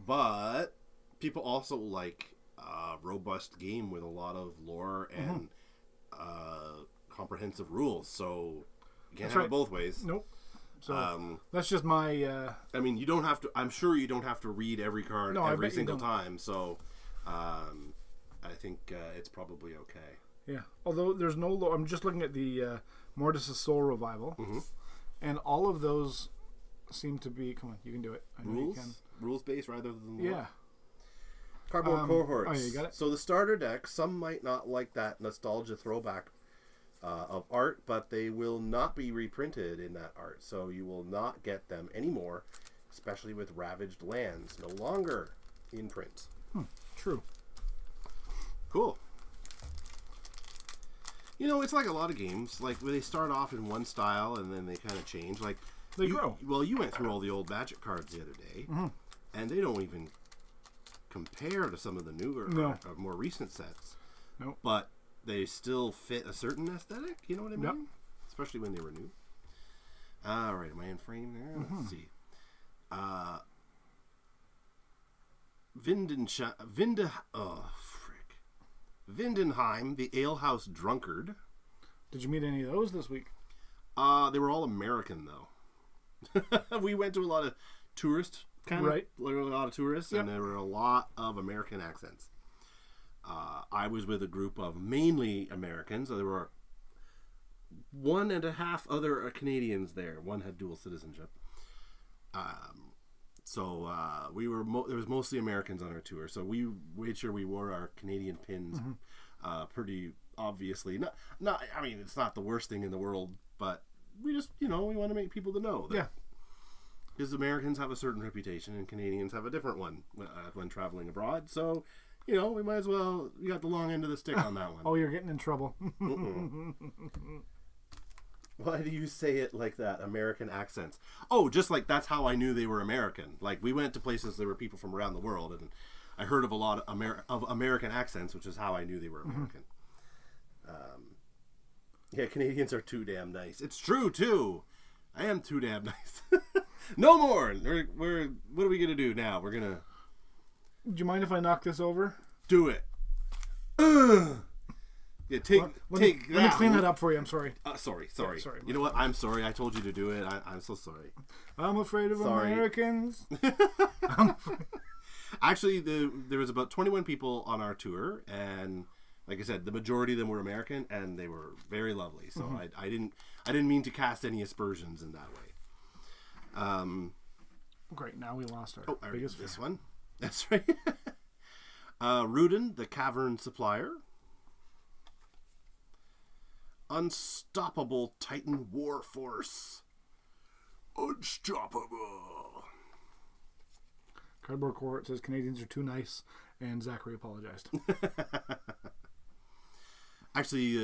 But people also like a robust game with a lot of lore and comprehensive rules, so you can't have it both ways. Nope. So that's just my. I mean, you don't have to. I'm sure you don't have to read every card every single time. So, I think it's probably okay. Yeah. Although there's no. I'm just looking at the Mortis' Soul Revival, and all of those seem to be. Come on, you can do it. I know you can. Rules based rather than yeah. Cardboard cohorts. Oh, yeah, you got it. So the starter deck, some might not like that nostalgia throwback of art, but they will not be reprinted in that art, so you will not get them anymore, especially with Ravaged Lands no longer in print. True. Cool. You know, it's like a lot of games, like where they start off in one style and then they kind of change. Like They grow. Well, you went through all the old Magic cards the other day, and they don't even compare to some of the newer, or more recent sets. Nope. But they still fit a certain aesthetic. You know what I mean? Yep. Especially when they were new. All right, am I in frame there? Let's see. Vindenheim, the Alehouse Drunkard. Did you meet any of those this week? They were all American though. We went to a lot of tourists. There were a lot of tourists, and there were a lot of American accents. I was with a group of mainly Americans. So there were 1.5 other Canadians there. One had dual citizenship. So we were there was mostly Americans on our tour. So we made sure we wore our Canadian pins pretty obviously. Not. I mean, it's not the worst thing in the world, but we just we want to make people to know that. Because Americans have a certain reputation and Canadians have a different one when traveling abroad. So, we might as well. We got the long end of the stick on that one. Oh, you're getting in trouble. Why do you say it like that? American accents. Oh, just like that's how I knew they were American. Like we went to places there were people from around the world, and I heard of a lot of American accents, which is how I knew they were American. Canadians are too damn nice. It's true too. I am too damn nice. No more. We're. What are we gonna do now? We're gonna. Do you mind if I knock this over? Do it. Yeah, let me clean that up for you. I'm sorry. Sorry. Yeah, sorry. You know what? I'm sorry. I told you to do it. I'm so sorry. I'm afraid of Americans. Actually, there was about 21 people on our tour, and like I said, the majority of them were American, and they were very lovely. So I didn't mean to cast any aspersions in that way. Great. Now we lost our biggest this one. That's right. Rudin, the Cavern Supplier. Unstoppable Titan War Force. Unstoppable. Cardboard Court says Canadians are too nice, and Zachary apologized. Actually,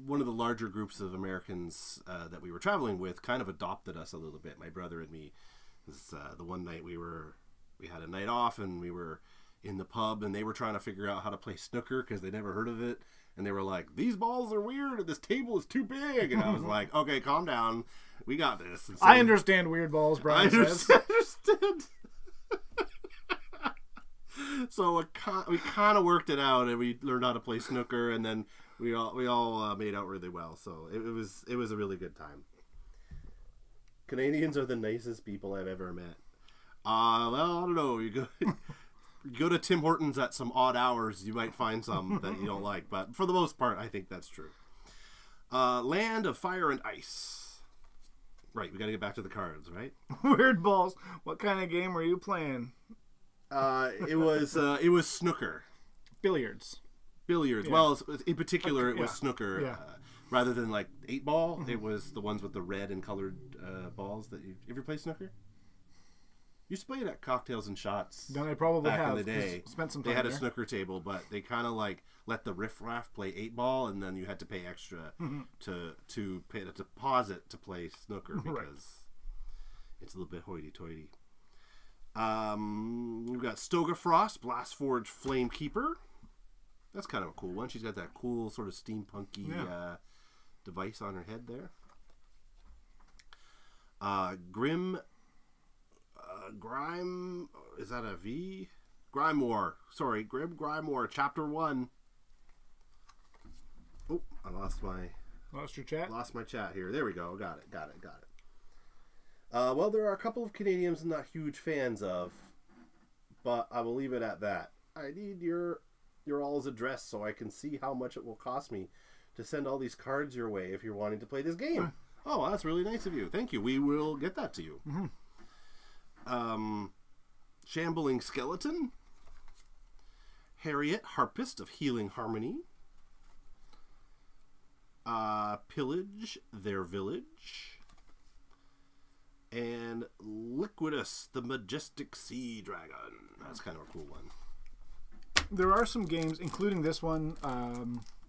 one of the larger groups of Americans that we were traveling with kind of adopted us a little bit. My brother and me. The one night we had a night off, and we were in the pub, and they were trying to figure out how to play snooker because they never heard of it. And they were like, "These balls are weird, and this table is too big." And I was like, "Okay, calm down. We got this." So, I understand weird balls, Brian says. I understand. So we kind of worked it out, and we learned how to play snooker, and then we all made out really well. So it was a really good time. Canadians are the nicest people I've ever met. Well, I don't know. You go to Tim Hortons at some odd hours, you might find some that you don't like, but for the most part, I think that's true. Land of Fire and Ice. Right, we got to get back to the cards, right? Weird balls. What kind of game were you playing? It was snooker. Billiards. Yeah. Well, in particular, it was snooker. Yeah. Rather than like 8-ball, it was the ones with the red and colored balls. That you ever play snooker? You used to play it at Cocktails and Shots. Then I probably back have. in the day. Spent some time they had there. a snooker table, but they kind of like let the riffraff play 8-ball, and then you had to pay extra to pay a deposit to play snooker because it's a little bit hoity-toity. We've got Stoga Frost, Blastforge Flamekeeper. That's kind of a cool one. She's got that cool sort of steampunky device on her head there. Grime, is that a V? Grimoire. Sorry, Grim Grimoire, Chapter 1. Oh, I lost your chat? Lost my chat here. There we go. Got it. Well, there are a couple of Canadians I'm not huge fans of, but I will leave it at that. I need your all's address so I can see how much it will cost me to send all these cards your way if you're wanting to play this game. Oh, well, that's really nice of you. Thank you. We will get that to you. Mm-hmm. Shambling Skeleton. Harriet, Harpist of Healing Harmony. Pillage Their Village. And Liquidus, the Majestic Sea Dragon. That's kind of a cool one. There are some games, including this one.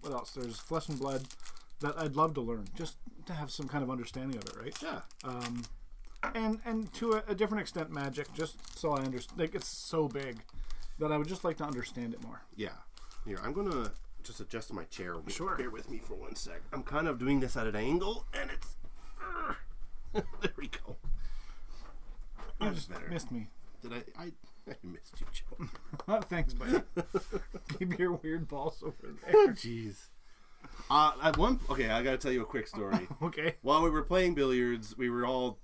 What else? There's Flesh and Blood that I'd love to learn, just to have some kind of understanding of it, right? Yeah. And to a different extent, Magic, just so I understand. Like, it's so big that I would just like to understand it more. Yeah. Here, I'm going to just adjust my chair. Sure. Bear with me for 1 sec. I'm kind of doing this at an angle, and it's... there we go. You just missed me. Did I missed you, Joe. Thanks, buddy. Keep your weird balls over there. Jeez. I gotta tell you a quick story. Okay. While we were playing billiards, we were all...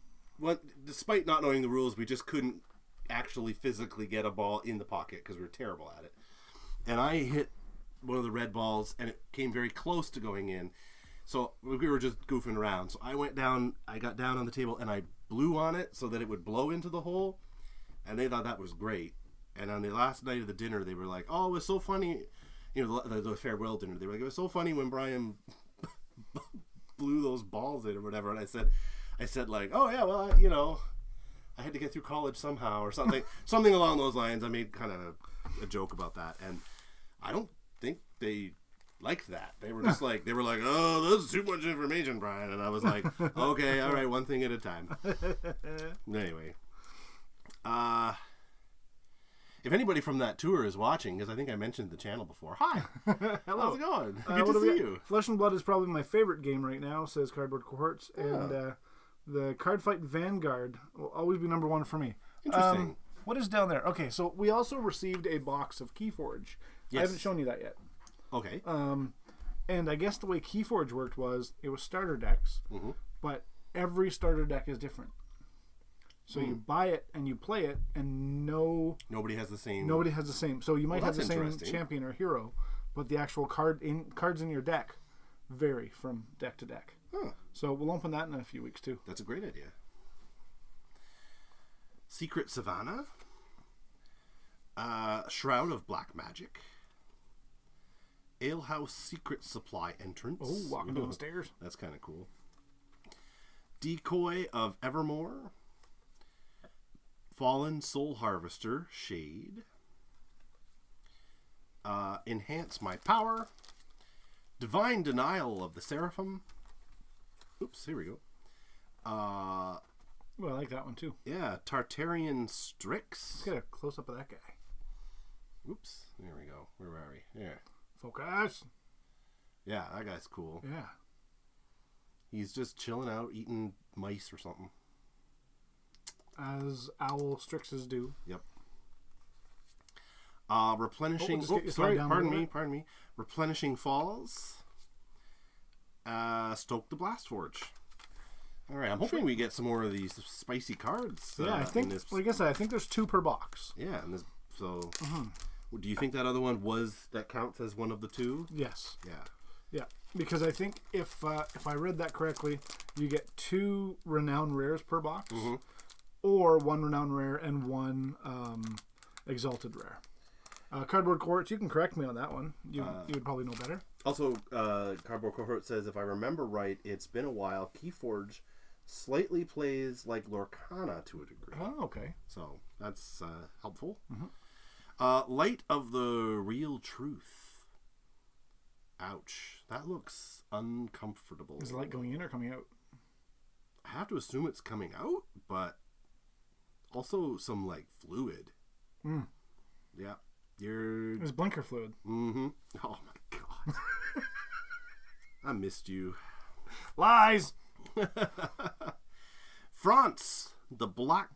despite not knowing the rules, we just couldn't actually physically get a ball in the pocket because we were terrible at it. And I hit one of the red balls, and it came very close to going in. So we were just goofing around. So I got down on the table, and I blew on it so that it would blow into the hole. And they thought that was great. And on the last night of the dinner, they were like, "Oh, it was so funny." You know, the farewell dinner. They were like, "It was so funny when Brian blew those balls in or whatever." And I said like, "Oh yeah, well, I had to get through college somehow or something, something along those lines." I made kind of a joke about that, and I don't think they liked that. They were just like, "Oh, that's too much information, Brian." And I was like, "Okay, all right, one thing at a time." Anyway. If anybody from that tour is watching, because I think I mentioned the channel before. Hi. Hello. How's it going? Good to see you. Flesh and Blood is probably my favorite game right now, says Cardboard Cohorts. Yeah. And the Card Fight Vanguard will always be number one for me. Interesting. What is down there? Okay, so we also received a box of Keyforge. Yes. I haven't shown you that yet. Okay. And I guess the way Keyforge worked was it was starter decks, but every starter deck is different. So you buy it and you play it, and nobody has the same. So you might have the same champion or hero, but the actual cards in your deck vary from deck to deck. Huh. So we'll open that in a few weeks too. That's a great idea. Secret Savannah, Shroud of Black Magic, Alehouse Secret Supply Entrance. Oh, walking down the stairs. That's kind of cool. Decoy of Evermore. Fallen Soul Harvester, Shade. Enhance My Power. Divine Denial of the Seraphim. Oops, here we go. Well, I like that one too. Yeah, Tartarian Strix. Let's get a close-up of that guy. Oops, there we go. Where are we? Here. Focus. Yeah, that guy's cool. Yeah. He's just chilling out, eating mice or something. As owl Strixes do. Yep. Replenishing. Pardon me. Replenishing Falls. Stoke the Blast Forge. All right, I'm hoping we get some more of these spicy cards. Yeah, I think. Like I said, I think there's 2 per box. Yeah, and so. Do you think that other one that counts as one of the 2? Yes. Yeah. Yeah, because I think if I read that correctly, you get 2 renowned rares per box. Or 1 renowned rare and 1 exalted rare. Cardboard Cohorts, you can correct me on that one. You would probably know better. Also, Cardboard Cohort says, if I remember right, it's been a while. Keyforge slightly plays like Lorcana to a degree. Oh, okay. So that's helpful. Light of the Real Truth. Ouch. That looks uncomfortable. Is the light going in or coming out? I have to assume it's coming out, but also some like fluid. Yeah. It's blinker fluid. Oh my god. I missed you. Lies. France, the Black...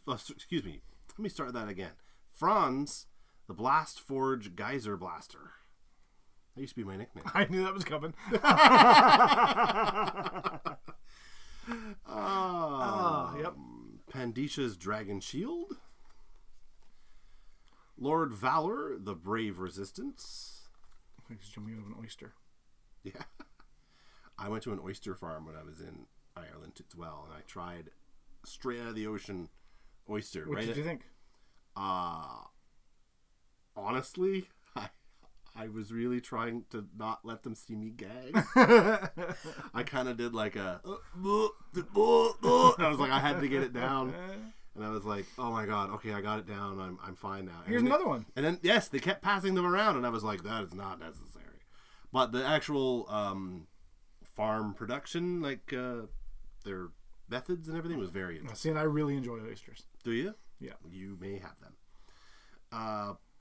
excuse me. Let me start that again. Franz, the Blast Forge Geyser Blaster. That used to be my nickname. I knew that was coming. Yep. Ardisha's Dragon Shield. Lord Valor, the Brave Resistance. I think it's jumping out of an oyster. Yeah. I went to an oyster farm when I was in Ireland as well, and I tried straight out of the ocean oyster. What did you think? Honestly, I was really trying to not let them see me gag. I kind of did like a I was like, I had to get it down. And I was like, oh my God, okay, I got it down. I'm fine now. Here's another one. And then, yes, they kept passing them around, and I was like, that is not necessary. But the actual farm production, like their methods and everything was very interesting. See, and I really enjoy oysters. Do you? Yeah. You may have them.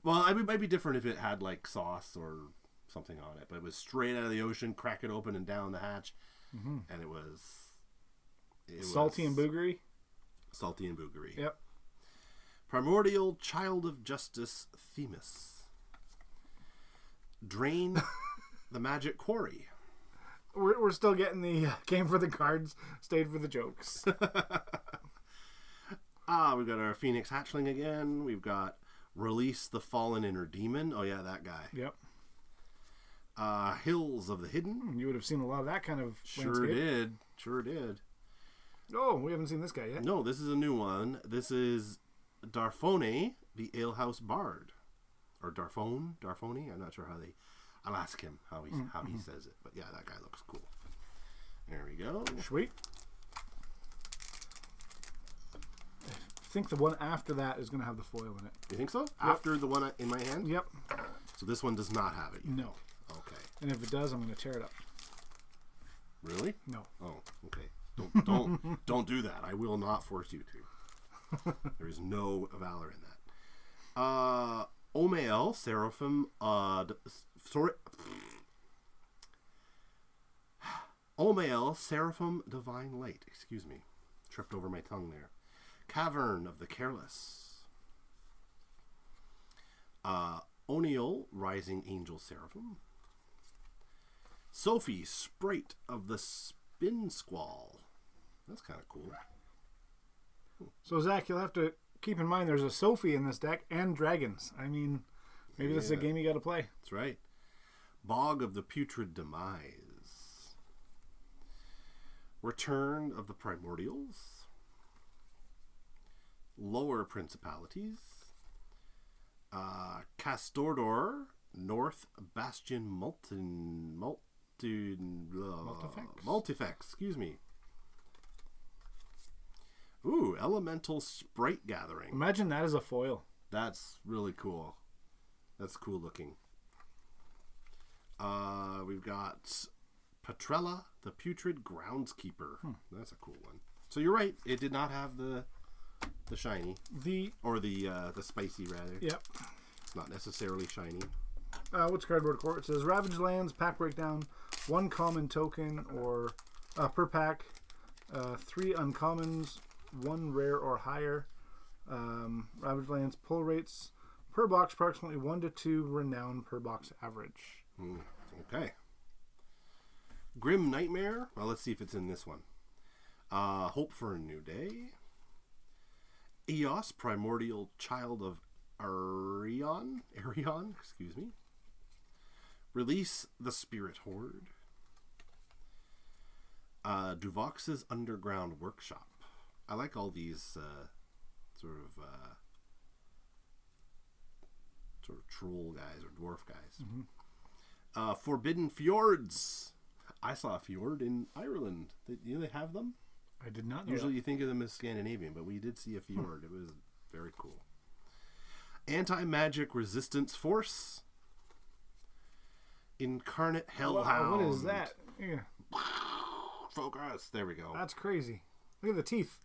Well, it might be different if it had like sauce or something on it, but it was straight out of the ocean, crack it open and down the hatch, and it was salty and boogery. Salty and boogery. Yep. Primordial Child of Justice Themis. Drain the Magic Quarry. We're still getting the came for the cards, stayed for the jokes. We've got our Phoenix Hatchling again. We've got Release the Fallen Inner Demon. Oh yeah, that guy. Yep. Hills of the Hidden. You would have seen a lot of that kind of Sure did. Sure did. Oh, we haven't seen this guy yet. No, this is a new one. This is Darfone, the Alehouse Bard. Or Darfone? I'm not sure how they... I'll ask him how he says it. But yeah, that guy looks cool. There we go. Sweet. I think the one after that is going to have the foil in it. You think so? Yep. After the one in my hand? Yep. So this one does not have it yet. No. Okay. And if it does, I'm going to tear it up. Really? No. Oh, okay. Don't do that. I will not force you to. There is no valor in that. Omael Seraphim Omael Seraphim Divine Light. Excuse me. Tripped over my tongue there. Cavern of the Careless. O'Neill Rising Angel Seraphim. Sophie Sprite of the Spin Squall. That's kind of cool. So, Zach, you'll have to keep in mind there's a Sophie in this deck and dragons. I mean, maybe this is a game you got to play. That's right. Bog of the Putrid Demise. Return of the Primordials. Lower Principalities. Castordor North Bastion Multifex. Excuse me. Ooh, Elemental Sprite Gathering. Imagine that as a foil. That's really cool. That's cool looking. We've got Petrella, the Putrid Groundskeeper. That's a cool one. So you're right. It did not have the shiny. The spicy, rather. Yep. It's not necessarily shiny. What's cardboard core? It says Ravaged Lands, pack breakdown, 1 common token or per pack, 3 uncommons, 1 rare or higher. Ravaged Lands pull rates per box approximately 1 to 2 renown per box average. Okay. Grim Nightmare. Well, let's see if it's in this one. Hope for a New Day. Eos, Primordial Child of Arion, excuse me. Release the Spirit Horde. Duvox's Underground Workshop. I like all these sort of troll guys or dwarf guys. Forbidden Fjords. I saw a fjord in Ireland. They have them? I did not know Usually that. you think of them as Scandinavian, but we did see a fjord. It was very cool. Anti-Magic Resistance Force. Incarnate Hellhound. Wow, what is that? Yeah. Focus. There we go. That's crazy. Look at the teeth.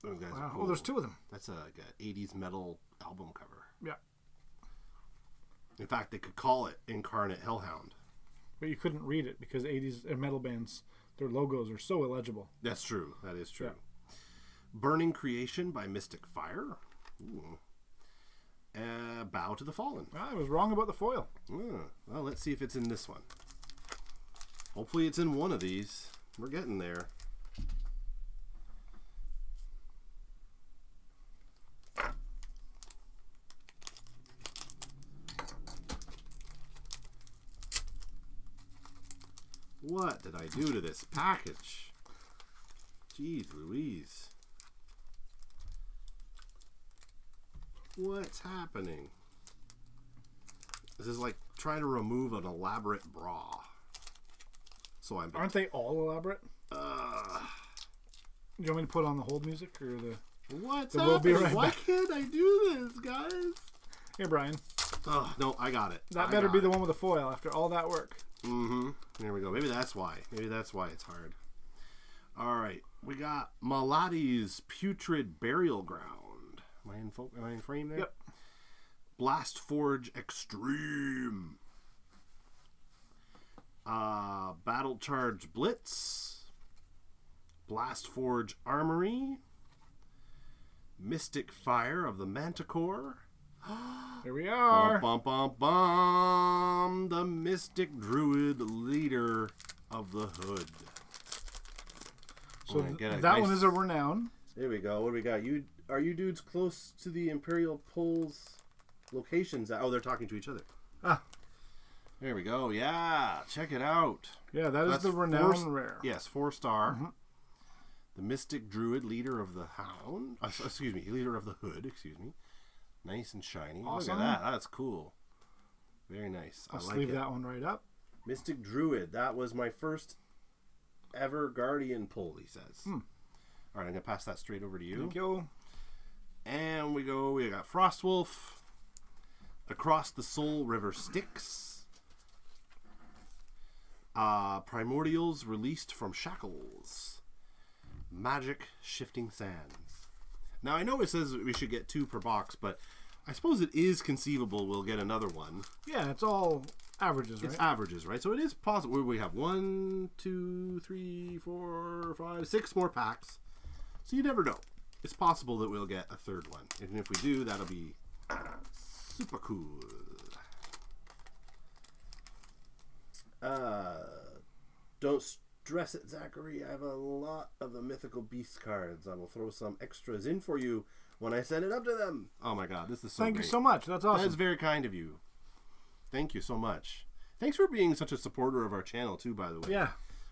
Those guys Wow. are cool. Oh, there's 2 of them. That's like a 80s metal album cover. Yeah. In fact, they could call it Incarnate Hellhound. But you couldn't read it because 80s metal bands, their logos are so illegible. That's true. That is true. Yeah. Burning Creation by Mystic Fire. Ooh. Bow to the Fallen. I was wrong about the foil. Well, let's see if it's in this one. Hopefully it's in one of these. We're getting there. What did I do to this package? Jeez Louise. What's happening? This is like trying to remove an elaborate bra. So I'm. Aren't they all elaborate? Do you want me to put on the hold music or the? What's We'll be happening? right Why back. can't I do this, guys? Here, Brian. Oh no, I got it. That better be the one with the foil after all that work. Mm-hmm. There we go. Maybe that's why. Maybe that's why it's hard. All right, we got Maladi's Putrid Burial Ground. Am I in frame there? Yep. Blast Forge Extreme. Battle Charge Blitz. Blast Forge Armory. Mystic Fire of the Manticore. Here we are. Bum, bum, bum, bum. The Mystic Druid Leader of the Hood. So Get a that nice- one is a renown. There we go. What do we got? Are you dudes close to the Imperial Pulls locations? Oh, they're talking to each other. Ah. There we go. Yeah, check it out. Yeah, that's the renown rare. Yes, 4-star. The Mystic Druid, Leader of the Hound. Excuse me, Leader of the Hood. Excuse me. Nice and shiny. Awesome. Look at that. That's cool. Very nice. I'll I like sleeve it. that one right up. Mystic Druid. That was my first ever Guardian pull, he says. All right, I'm going to pass that straight over to you. Thank you. And we got Frostwolf. Across the Soul River Styx. Primordials Released from Shackles. Magic Shifting Sands. Now, I know it says we should get 2 per box, but I suppose it is conceivable we'll get another one. Yeah, it's all averages, right? It's averages, right? So it is possible. We have 1, 2, 3, 4, 5, 6 more packs. So you never know. It's possible that we'll get a 3rd one. And if we do, that'll be super cool. Don't stress it, Zachary. I have a lot of the Mythical Beast cards. I will throw some extras in for you when I send it up to them. Oh my god, this is so Thank great. you so much. That's awesome. That's very kind of you. Thank you so much. Thanks for being such a supporter of our channel too, by the way. Yeah.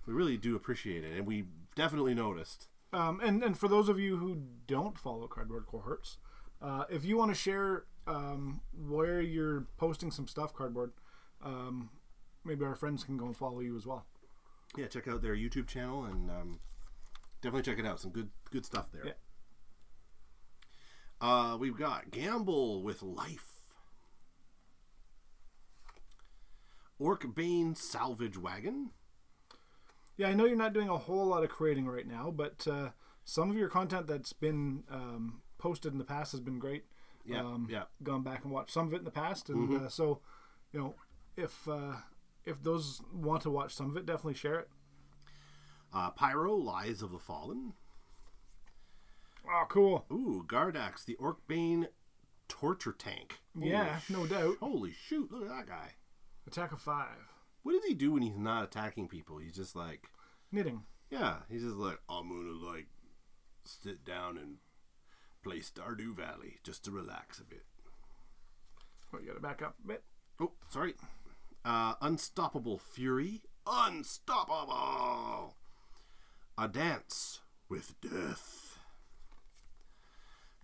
We really do appreciate it, and we definitely noticed. And for those of you who don't follow Cardboard Cohorts, if you want to share where you're posting some stuff, Cardboard, maybe our friends can go and follow you as well. Yeah, check out their YouTube channel and definitely check it out. Some good stuff there. Yeah. We've got Gamble with Life. Orcbane Salvage Wagon. Yeah, I know you're not doing a whole lot of creating right now, but some of your content that's been posted in the past has been great. Yeah, yeah. Gone back and watched some of it in the past, and so, you know, if those want to watch some of it, definitely share it. Pyro Lies of the Fallen. Oh, cool. Ooh, Gardax, the Orcbane Torture Tank. Yeah, no doubt. Holy shoot, look at that guy. Attack of 5. What does he do when he's not attacking people? He's just like... Knitting. Yeah, he's just like, I'm gonna like sit down and play Stardew Valley just to relax a bit. Oh, you gotta back up a bit. Oh, sorry. Unstoppable Fury. Unstoppable! A Dance with Death.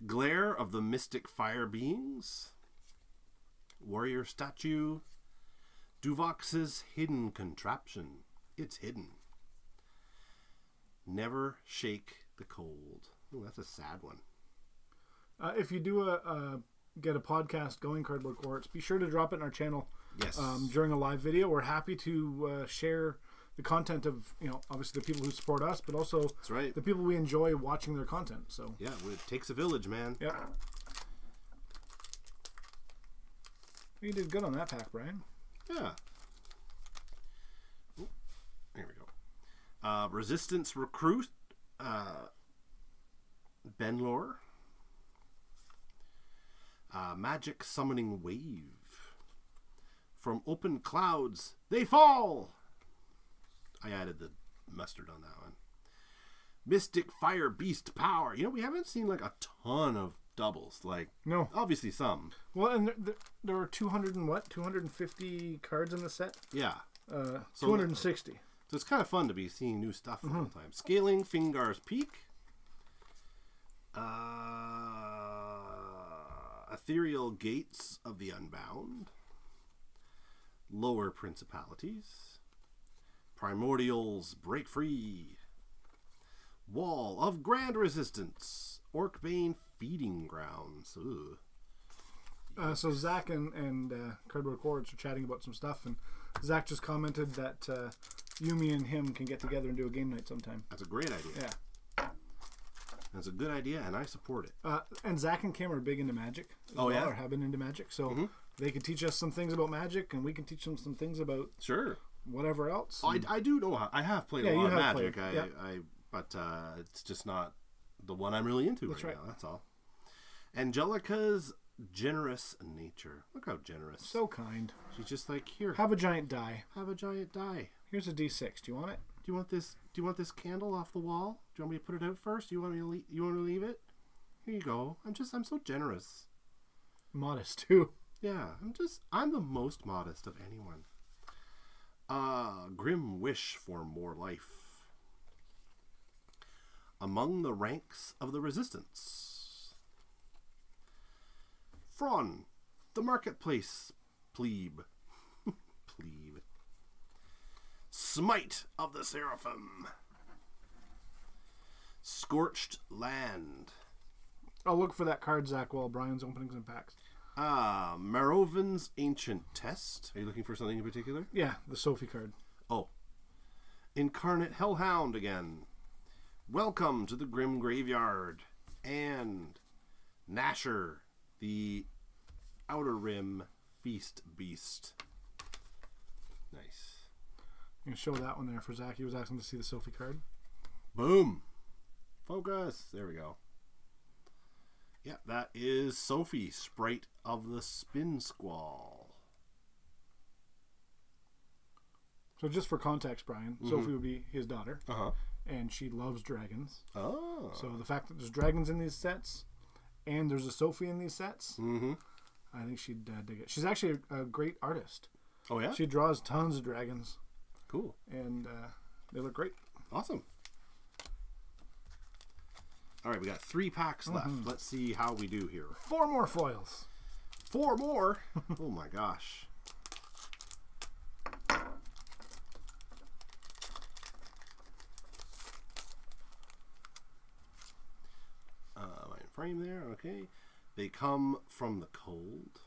Glare of the Mystic Fire Beings. Warrior Statue. Duvox's Hidden Contraption. It's hidden. Never Shake the Cold. Oh, that's a sad one. If you do get a podcast going, Cardboard Cohorts, be sure to drop it in our channel. Yes. During a live video. We're happy to share the content of, you know, obviously the people who support us, but also That's right. the people we enjoy watching their content. So Yeah, it takes a village, man. yeah. You did good on that pack, Brian. Yeah. Ooh, there we go. Resistance Recruit. Benlore. Magic Summoning Wave. From Open Clouds, They Fall! I added the mustard on that one. Mystic Fire Beast Power. You know, we haven't seen like a ton of doubles. Like, No. obviously some. Well, and there were 250 cards in the set? Yeah. So 260. So it's kind of fun to be seeing new stuff all the time. Scaling Fingar's Peak. Ethereal Gates of the Unbound. Lower Principalities. Primordials Break Free. Wall of Grand Resistance. Orcbane Feeding Grounds. Ooh. So Zach and Cardboard Quartz are chatting about some stuff, and Zach just commented that Yumi and him can get together and do a game night sometime. That's a great idea. Yeah. That's a good idea, and I support it. And Zach and Kim are big into magic. Yeah? Or have been into magic. So they can teach us some things about magic, and we can teach them some things about whatever else. I do know. I have played a lot of magic. But it's just not the one I'm really into right now. That's all. Angelica's generous nature. Look how generous. So kind. She's just like, here. Have a giant die. Have a giant die. Here's a D6. Do you want it? Do you want this candle off the wall? Do you want me to put it out first? Do you want me to leave it? Here you go. I'm so generous. Modest too. Yeah, I'm the most modest of anyone. Grim wish for more life. Among the ranks of the resistance. Fron, the marketplace plebe. Plebe. Smite of the Seraphim. Scorched Land. I'll look for that card, Zach, while Brian's opening some packs. Marovin's Ancient Test. Are you looking for something in particular? Yeah, the Sophie card. Oh. Incarnate Hellhound again. Welcome to the Grim Graveyard. And Nasher, the Outer Rim Feast Beast. Nice. I'm going to show that one there for Zach. He was asking to see the Sophie card. Boom. Focus. There we go. Yeah, that is Sophie, Sprite of the Spin Squall. So just for context, Brian, Sophie would be his daughter. Uh-huh. And she loves dragons. Oh. So the fact that there's dragons in these sets and there's a Sophie in these sets, I think she'd dig it. She's actually a great artist. Oh, yeah? She draws tons of dragons. Cool. And they look great. Awesome. All right, we got 3 packs left. Let's see how we do here. 4 more foils. 4 more? Oh, my gosh. My frame there, okay. They come from the cold.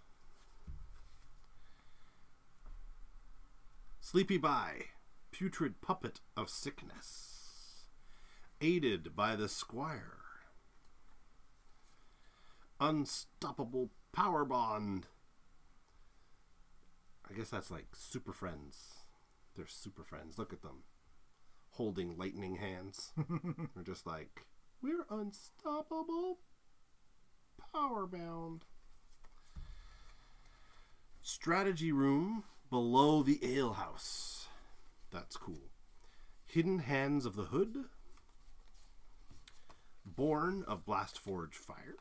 Sleepy by, putrid puppet of sickness, aided by the squire. Unstoppable power bond. I guess that's like super friends. They're super friends. Look at them, holding lightning hands. They're just like, we're unstoppable, power bound. Strategy room below the alehouse. That's cool. Hidden Hands of the Hood. Born of Blastforge Fire.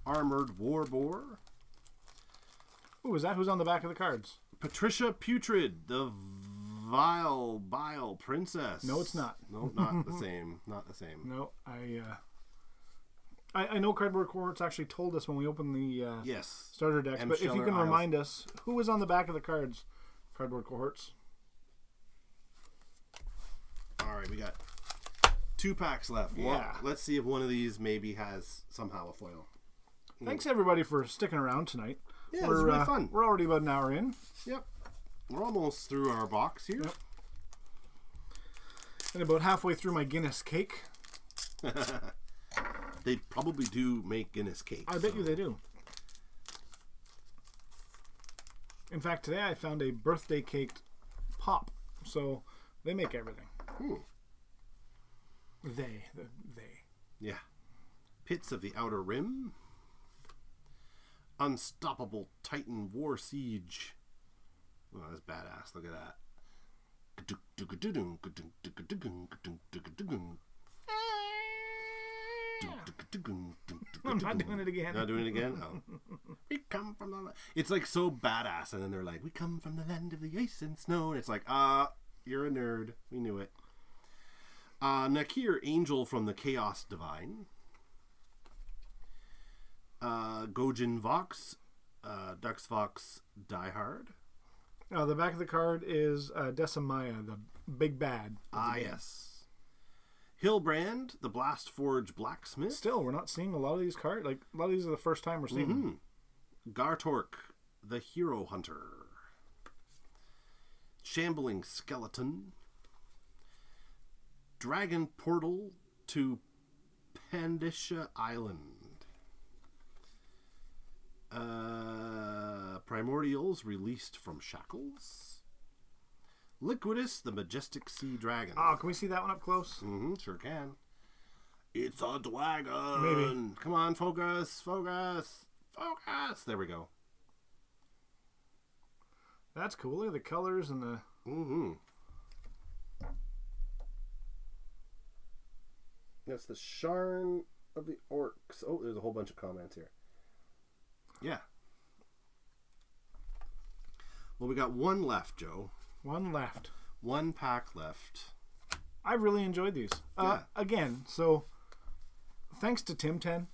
Armored War Boar. Ooh, is that who's on the back of the cards? Patricia Putrid, the Vile Bile Princess. No, it's not. No, not the same. Not the same. No, I know Cardboard Quartz actually told us when we opened the yes. starter decks, but if you can remind us, who is on the back of the cards, Cardboard Quartz? All right, we got 2 packs left. Yeah. Let's see if one of these maybe has somehow a foil. Thanks everybody for sticking around tonight. Yeah, it was really fun. We're already about an hour in. Yep. We're almost through our box here. Yep. And about halfway through my Guinness cake. They probably do make Guinness cakes. I bet you they do. In fact, today I found a birthday caked pop. So they make everything. They. Yeah. Pits of the Outer Rim. Unstoppable Titan War Siege. Oh, that's badass. Look at that. I'm not doing it again. Not doing it again? Oh. We come from the... It's like so badass. And then they're like, we come from the land of the ice and snow. And it's like, You're a nerd. We knew it. Nakir, Angel from the Chaos Divine. Gojin Vox, Dux Vox Diehard. The back of the card is Decimaya, the big bad. Yes. Hillbrand, the Blast Forge Blacksmith. Still, we're not seeing a lot of these cards. Like, a lot of these are the first time we're seeing them. Gartork, the Hero Hunter. Shambling Skeleton. Dragon Portal to Pandisha Island. Primordials released from shackles. Liquidus, the Majestic Sea Dragon. Oh, can we see that one up close? Sure can. It's a dragon. Maybe. Come on, focus. There we go. That's cool. Look at the colors and the... That's the Sharn of the Orcs. Oh, there's a whole bunch of comments here. Yeah. Well, we got one left, Joe. One left. One pack left. I really enjoyed these. Yeah. Again, so thanks to Tim 10.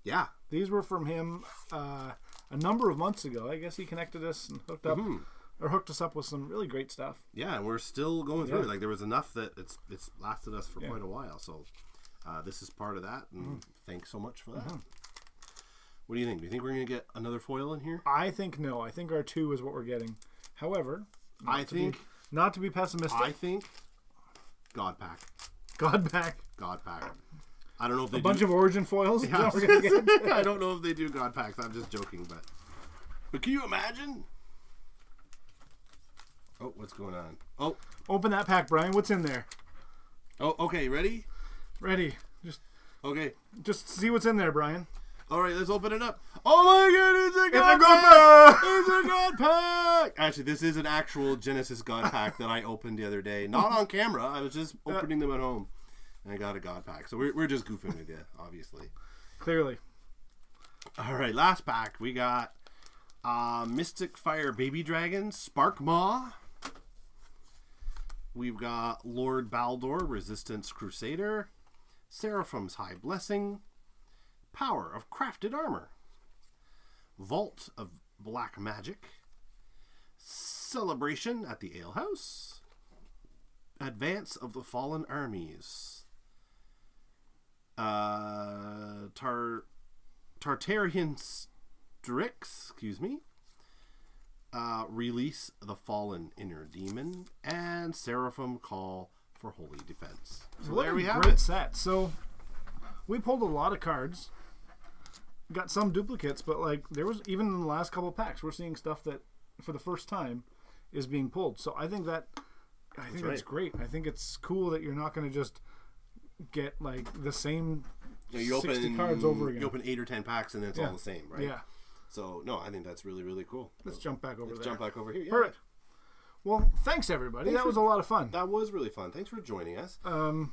Yeah. These were from him a number of months ago. I guess he connected us and hooked us up with some really great stuff. Yeah, and we're still going through it. Like, there was enough that it's lasted us for quite a while. So this is part of that, and thanks so much for that. What do you think? Do you think we're going to get another foil in here? I think no. I think our 2 is what we're getting. However, not to be pessimistic. I think God Pack. God Pack. I don't know if they do a bunch of origin foils. Yeah. I don't know if they do God Packs. I'm just joking, but can you imagine? Oh, what's going on? Oh, open that pack, Brian. What's in there? Oh, okay. Ready? Ready. Just see what's in there, Brian. All right, let's open it up. Oh my God, it's a God Pack! It's a God Pack! Actually, this is an actual Genesis God Pack that I opened the other day. Not on camera. I was just opening them at home. And I got a God Pack. So we're just goofing with you, obviously. Clearly. All right, last pack. We got Mystic Fire Baby Dragon, Spark Maw. We've got Lord Baldor, Resistance Crusader. Seraphim's High Blessing. Power of Crafted Armor. Vault of Black Magic. Celebration at the Alehouse. Advance of the Fallen Armies. Tartarian Strix, Release the Fallen Inner Demon, and Seraphim Call for Holy Defense. So what there we have it. Great set. So we pulled a lot of cards. Got some duplicates, but like there was even in the last couple packs, we're seeing stuff that for the first time is being pulled. So I think that's great. I think it's cool that you're not going to just get like the same 60 cards over again. You open 8 or 10 packs and it's all the same, right? Yeah. So no, I think that's really, really cool. Let's jump back over there. Jump back over here. Yeah. Perfect. Well, thanks everybody. That was a lot of fun. That was really fun. Thanks for joining us. I'm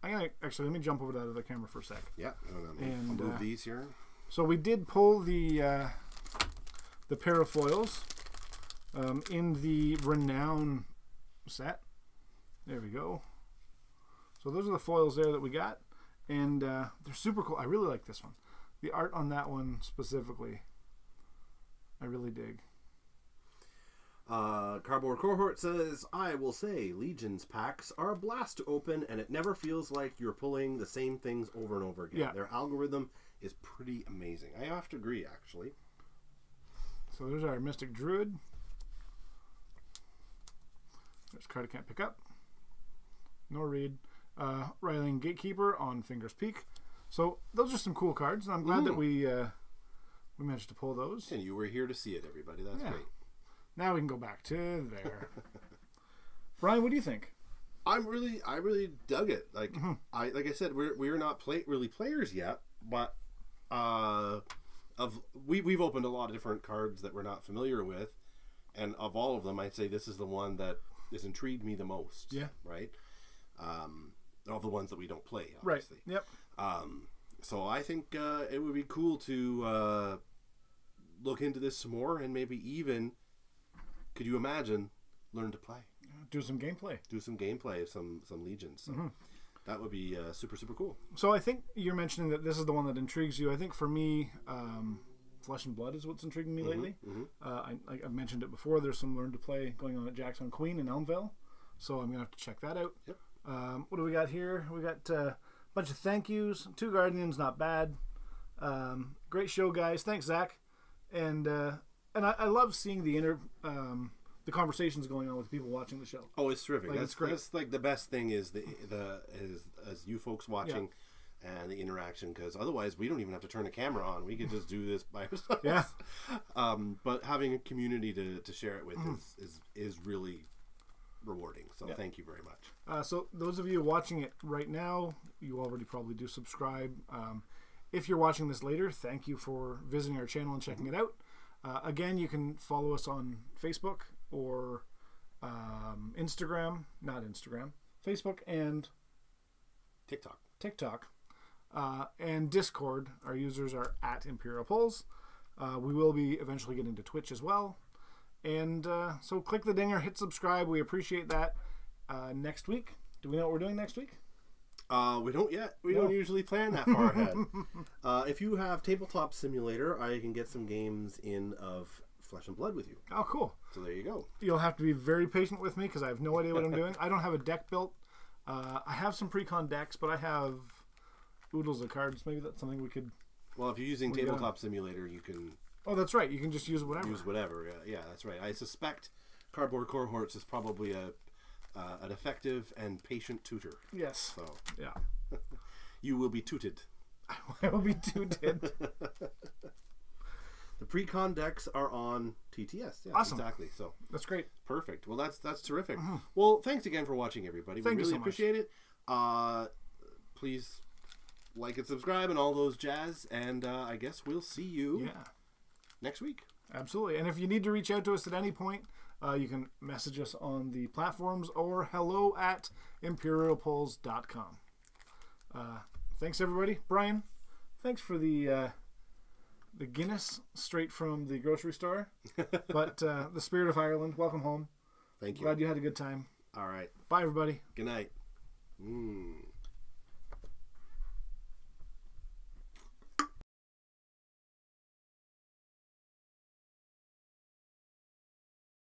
gonna let me jump over to that other camera for a sec. Yeah. I'll move these here. So we did pull the parafoils in the Renown set. There we go. So those are the foils there that we got, and they're super cool. I really like this one. The art on that one specifically, I really dig. Cardboard Cohort says, I will say Legion's packs are a blast to open, and it never feels like you're pulling the same things over and over again. Yeah. Their algorithm is pretty amazing. I have to agree, actually. So there's our Mystic Druid. There's a card I can't pick up. No read. Ryling Gatekeeper on Finger's Peak. So those are some cool cards, and I'm glad that we managed to pull those. And you were here to see it, everybody. That's great. Now we can go back to there. Brian, what do you think? I really dug it. Like like I said, we're not really players yet, but we've opened a lot of different cards that we're not familiar with, and of all of them, I'd say this is the one that has intrigued me the most. Yeah. Right. Of the ones that we don't play, obviously. Right. Yep. So I think it would be cool to look into this some more, and maybe even, could you imagine, learn to play? do some gameplay. Do some gameplay of some legions. So that would be super, super cool. So I think you're mentioning that this is the one that intrigues you. I think for me, Flesh and Blood is what's intriguing me lately. I've mentioned it before. There's some Learn to Play going on at Jackson Queen in Elmvale. So I'm going to have to check that out. Yep. What do we got here? We got a bunch of thank yous. 2 Guardians, not bad. Great show, guys. Thanks, Zach. And I love seeing the conversations going on with people watching the show. Oh, it's terrific. It's great. That's like the best thing is as you folks watching and the interaction, because otherwise we don't even have to turn the camera on. We could just do this by ourselves. Yeah. But having a community to share it with is really rewarding. So thank you very much. So those of you watching it right now, you already probably do subscribe. If you're watching this later, thank you for visiting our channel and checking it out. Again, you can follow us on Facebook or Facebook and TikTok. And Discord. Our users are at Imperial Pulls. We will be eventually getting to Twitch as well. And so click the dinger, hit subscribe. We appreciate that. Next week, do we know what we're doing next week? We don't yet. We don't usually plan that far ahead. If you have Tabletop Simulator, I can get some games in of Flesh and Blood with you. Oh, cool. So there you go. You'll have to be very patient with me because I have no idea what I'm doing. I don't have a deck built. I have some pre-con decks, but I have oodles of cards. Maybe that's something we could... Well, if you're using Tabletop Simulator, you can... Oh, that's right. You can just use whatever. Use whatever. Yeah, that's right. I suspect Cardboard Cohorts is probably an effective and patient tutor. Yes. So yeah, you will be tooted. I will be tooted. The pre-con decks are on TTS. Yeah, awesome. Exactly. So that's great. Perfect. Well, that's terrific. Well, thanks again for watching, everybody. We really appreciate it. Please like and subscribe and all those jazz. And I guess we'll see you next week. Absolutely. And if you need to reach out to us at any point, you can message us on the platforms or hello@imperialpulls.com. Thanks, everybody. Brian, thanks for the Guinness straight from the grocery store. But the Spirit of Ireland, welcome home. Thank you. Glad you had a good time. All right. Bye, everybody. Good night.